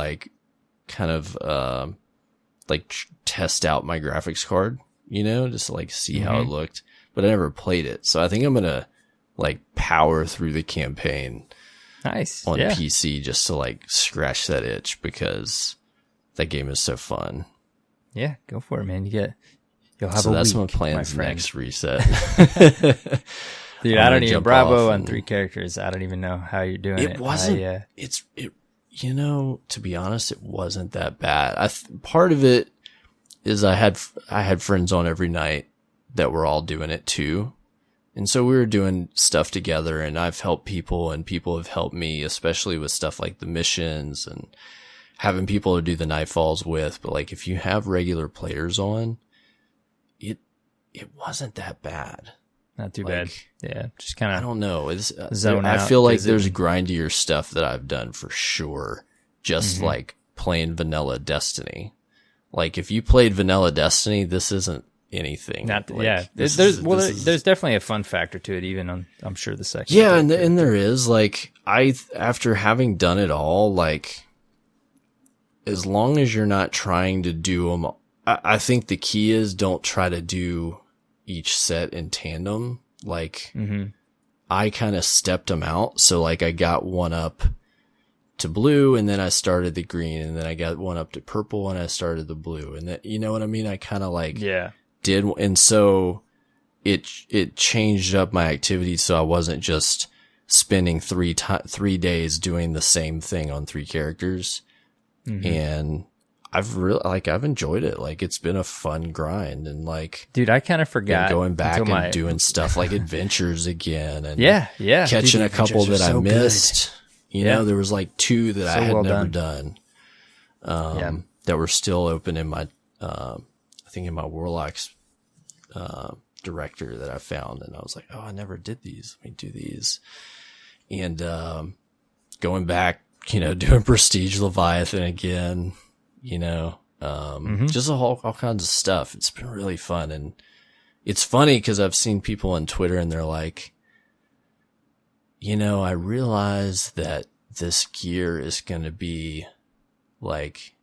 test out my graphics card, just to see how it looked, but I never played it. So I think I'm going to power through the campaign. Nice. On PC just to scratch that itch because that game is so fun. Yeah, go for it, man. You'll have so a that's week, my plan for next reset. Dude, I don't even Bravo on 3 characters. I don't even know how you're doing it. It wasn't. To be honest, it wasn't that bad. Part of it is I had friends on every night that were all doing it too. And so we were doing stuff together, and I've helped people and people have helped me, especially with stuff like the missions and having people to do the nightfalls with. But if you have regular players on, it wasn't that bad. Not too bad. Yeah. Just kind of, I don't know. Zone out. I feel like there's grindier stuff that I've done for sure. Just playing vanilla Destiny. If you played vanilla Destiny, this isn't anything. There's definitely a fun factor to it, even on, I'm sure, the second. Yeah. And there is after having done it all, as long as you're not trying to do them, I think the key is don't try to do each set in tandem. I kind of stepped them out. So I got one up to blue and then I started the green and then I got one up to purple and I started the blue. And that, you know what I mean? I kind of did. And so it changed up my activity. So I wasn't just spending 3 days doing the same thing on 3 characters. And I've enjoyed it. It's been a fun grind and dude, I kind of forgot going back and doing stuff like adventures again and yeah, catching a couple that I missed, You know, there was like 2 that I had never done. Yeah. That were still open in my, I think in my Warlocks, director that I found. And I was like, oh, I never did these. Let me do these. And, going back, you know, doing Prestige Leviathan again, you know, just all kinds of stuff. It's been really fun. And it's funny because I've seen people on Twitter and they're like, you know, I realize that this gear is going to be like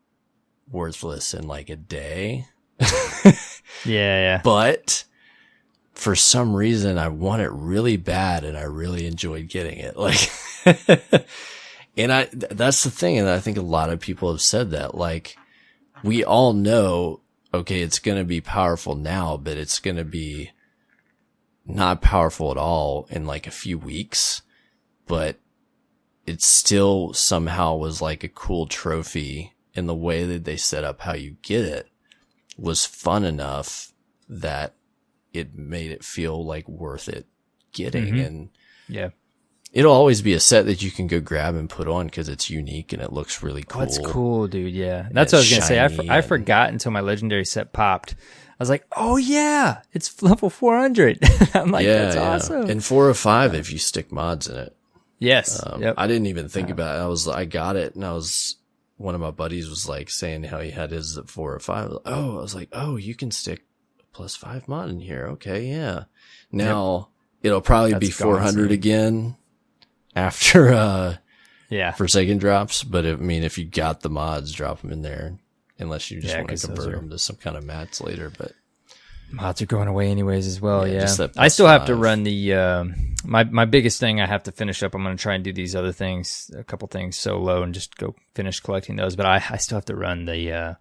worthless in like a day. Yeah. But for some reason I want it really bad and I really enjoyed getting it. Like, and that's the thing. And I think a lot of people have said that, like, we all know, okay, it's going to be powerful now, but it's going to be not powerful at all in like a few weeks, but it still somehow was like a cool trophy, and the way that they set up how you get it was fun enough that it made it feel like worth it getting. And yeah, it'll always be a set that you can go grab and put on because it's unique and it looks really cool. That's cool, dude. Yeah. That's what I was going to say. I forgot until my legendary set popped. I was like, oh yeah, it's level 400. I'm like, that's awesome. And 4 or 5 if you stick mods in it. Yes. I didn't even think about it. I got it, and one of my buddies was like saying how he had his at 4 or 5. I was like, oh, you can stick a +5 mod in here. Okay. Yeah. Now it'll probably be 400 again after, Forsaken drops. But if you got the mods, drop them in there, unless you just want to convert them to some kind of mats later. But mods are going away anyways as well. Yeah. I still have to run the, my biggest thing I have to finish up. I'm going to try and do these other things, a couple things solo, and just go finish collecting those. But I still have to run the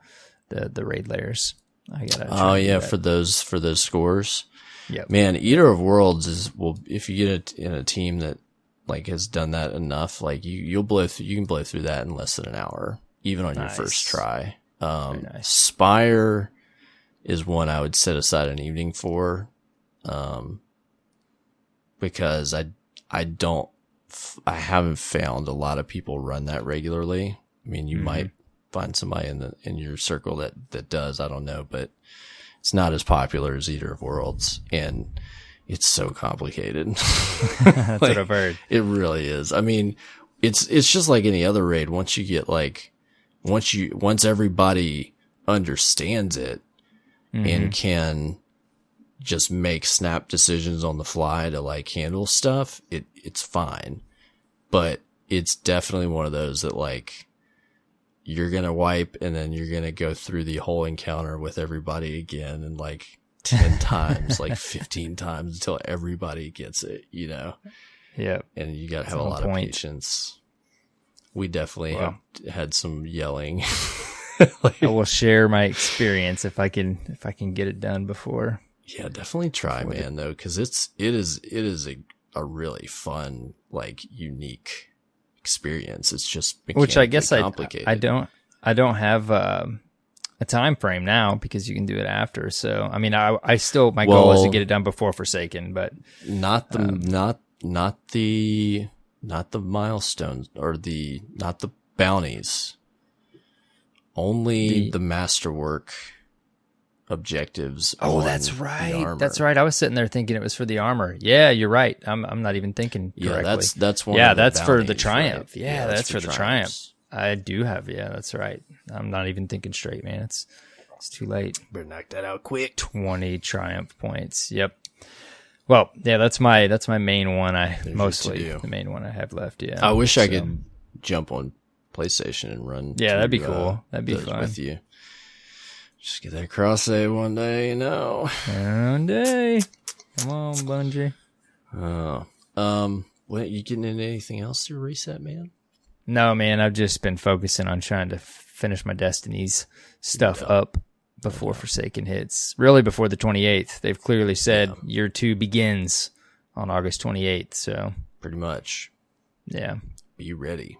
raid layers. I gotta. For those scores. Yeah. Man, Eater of Worlds if you get in a team that like has done that enough, like you can blow through that in less than an hour, even on your first try. Spire is one I would set aside an evening for, because I haven't found a lot of people run that regularly. I mean, you might find somebody in your circle that does, I don't know, but it's not as popular as Eater of Worlds, and it's so complicated. That's what I've heard. It really is. I mean, it's just like any other raid. Once you get once everybody understands it and can just make snap decisions on the fly to like handle stuff, it's fine. But it's definitely one of those that like you're going to wipe and then you're going to go through the whole encounter with everybody again and like 10 times, like 15 times until everybody gets it, you know? Yeah. And you got to have a lot of patience. We definitely have had some yelling. I will share my experience if I can get it done before. Yeah, definitely try, man, though, because it is a really fun, like, unique experience. It's just which I guess complicated. I don't have a time frame now because you can do it after. So I mean, I still my goal is to get it done before Forsaken, but not the milestones or not the bounties. Only the masterwork objectives. Oh, that's right. That's right. I was sitting there thinking it was for the armor. Yeah, you're right. I'm not even thinking correctly. Yeah, that's one. Yeah, of the that's bounties, for the triumph. Right? Yeah, that's for the triumph. I do have. Yeah, that's right. I'm not even thinking straight, man. It's too late. Better knock that out quick. 20 triumph points. Yep. Well, yeah, that's my main one. The main one I have left. Yeah. I wish I could jump on PlayStation and run. Yeah, that'd be cool. That'd be fun with you. Just get that cross save one day, you know. One day. Come on, Bungie. What, you getting into anything else through Reset, man? No, man. I've just been focusing on trying to finish my Destinies stuff up before Forsaken hits. Really, before the 28th. They've clearly said year 2 begins on August 28th. So pretty much. Yeah. Be ready.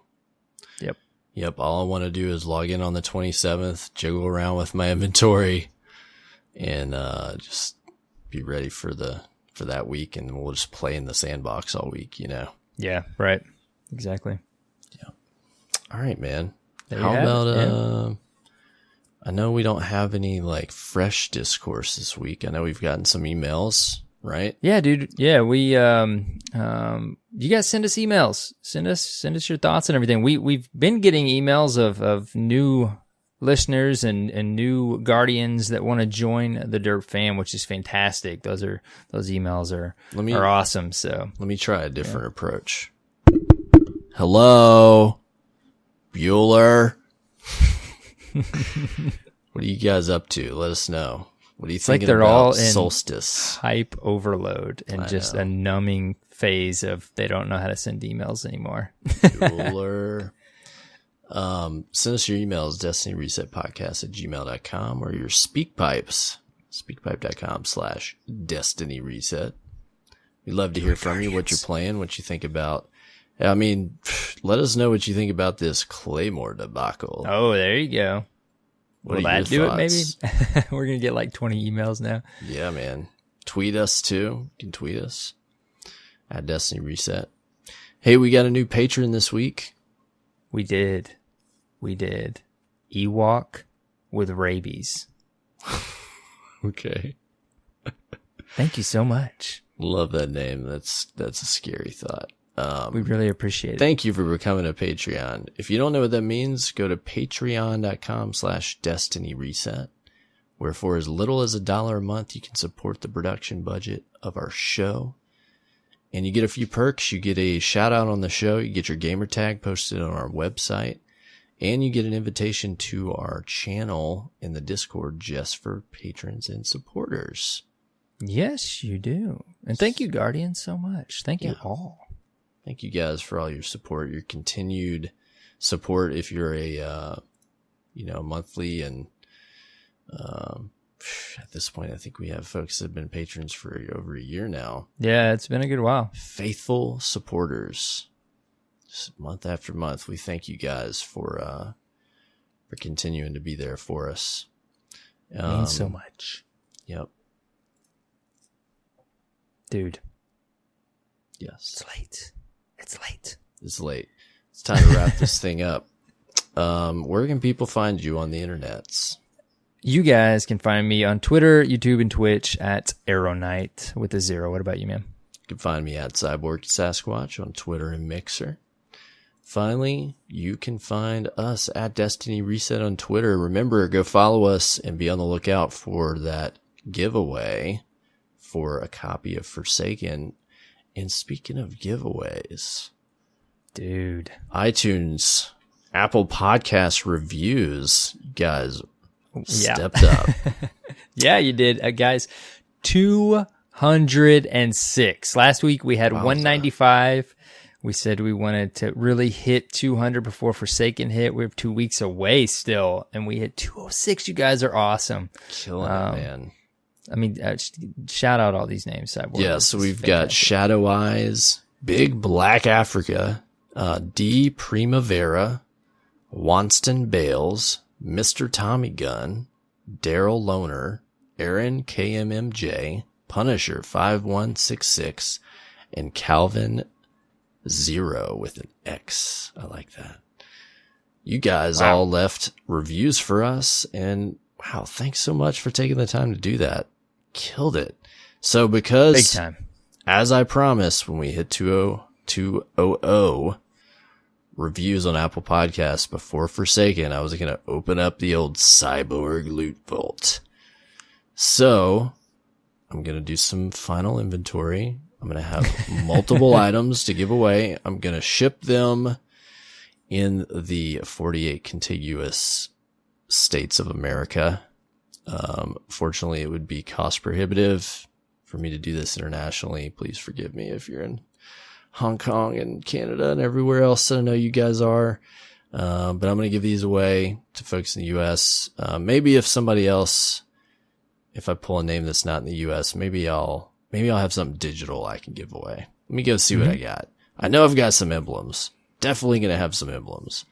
Yep. All I want to do is log in on the 27th, jiggle around with my inventory, and just be ready for that week, and we'll just play in the sandbox all week, you know. Yeah, right. Exactly. All right, man. There How you have about, it. Yeah. I know we don't have any like fresh discourse this week. I know we've gotten some emails, right? Yeah, dude. Yeah, we you guys send us emails. Send us your thoughts and everything. We've been getting emails of new listeners and new guardians that want to join the Derp fam, which is fantastic. Those emails are awesome. So let me try a different approach. Hello, Bueller. What are you guys up to? Let us know. What are you thinking they're about all in Solstice? Hype overload and just a numbing phase of they don't know how to send emails anymore. Bueller. Send us your emails, destinyresetpodcast@gmail.com, or your speakpipes, speakpipe.com/destinyreset. We'd love to hear from you, what you're playing, what you think about. I mean, let us know what you think about this Claymore debacle. Oh, there you go. Will that do it, maybe? We're going to get like 20 emails now. Yeah, man. Tweet us, too. You can tweet us at Destiny Reset. Hey, we got a new patron this week. We did. Ewok with rabies. Okay. Thank you so much. Love that name. That's a scary thought. We really appreciate it. Thank you for becoming a Patreon. If you don't know what that means, go to patreon.com/destinyreset, where for as little as $1 a month, you can support the production budget of our show. And you get a few perks. You get a shout out on the show. You get your gamer tag posted on our website, and you get an invitation to our channel in the Discord just for patrons and supporters. Yes, you do. And thank you, Guardians, so much. Thank you all. Thank you guys for all your support, your continued support. If you're a, monthly and, at this point, I think we have folks that have been patrons for over a year now. Yeah, it's been a good while. Faithful supporters, just month after month. We thank you guys for continuing to be there for us. It means so much. Yep. Dude. Yes. It's late. It's late. It's time to wrap this thing up. Where can people find you on the internets? You guys can find me on Twitter, YouTube, and Twitch at AER0KNIGHT with a 0. What about you, man? You can find me at CyborgSasquatch on Twitter and Mixer. Finally, you can find us at Destiny Reset on Twitter. Remember, go follow us and be on the lookout for that giveaway for a copy of Forsaken. And speaking of giveaways, dude, iTunes, Apple Podcast reviews, you guys stepped up. Yeah, you did. Guys, 206. Last week we had 195. We said we wanted to really hit 200 before Forsaken hit. We're 2 weeks away still, and we hit 206. You guys are awesome. Killing it, man. I mean, shout out all these names, Cyborg. Yeah, so we've got Shadow Eyes, Big Black Africa, D Primavera, Wanston Bales, Mr. Tommy Gun, Daryl Loner, Aaron KMMJ, Punisher 5166, and Calvin Zero with an X. I like that. You guys all left reviews for us, and wow, thanks so much for taking the time to do that. Killed it. So because, big time, as I promised, when we hit 200 reviews on Apple Podcasts before Forsaken, I was going to open up the old Cyborg loot vault. So I'm going to do some final inventory. I'm going to have multiple items to give away. I'm going to ship them in the 48 contiguous states of America. Fortunately, it would be cost prohibitive for me to do this internationally. Please forgive me if you're in Hong Kong and Canada and everywhere else that I know you guys are. But I'm going to give these away to folks in the US. Maybe if somebody else, if I pull a name that's not in the US, maybe I'll have something digital I can give away. Let me go see what I got. I know I've got some emblems. Definitely going to have some emblems.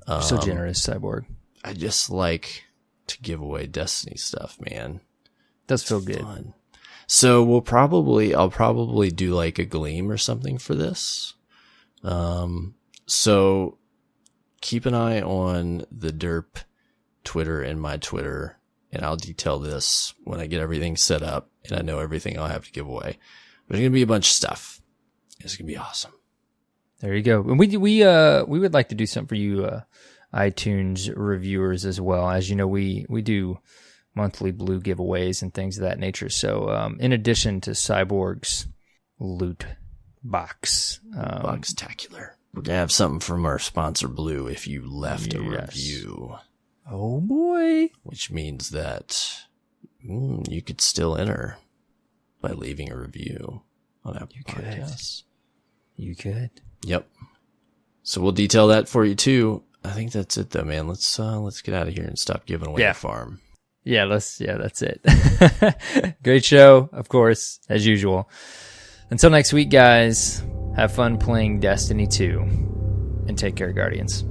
You're so generous, Cyborg. I just like to give away Destiny stuff, man. Does feel good. Fun. So I'll probably do like a Gleam or something for this. So keep an eye on the Derp Twitter and my Twitter, and I'll detail this when I get everything set up and I know everything I'll have to give away. There's going to be a bunch of stuff. It's going to be awesome. There you go. And we would like to do something for you iTunes reviewers as well. As you know, we do monthly blue giveaways and things of that nature. So in addition to Cyborg's loot box, Boxtacular, we're gonna have something from our sponsor Blue if you left a review. Oh boy. Which means that you could still enter by leaving a review on Apple Podcasts. You could. Yep. So we'll detail that for you too. I think that's it though, man. Let's get out of here and stop giving away the farm. Yeah, that's it. Great show, of course, as usual. Until next week, guys, have fun playing Destiny 2 and take care, Guardians.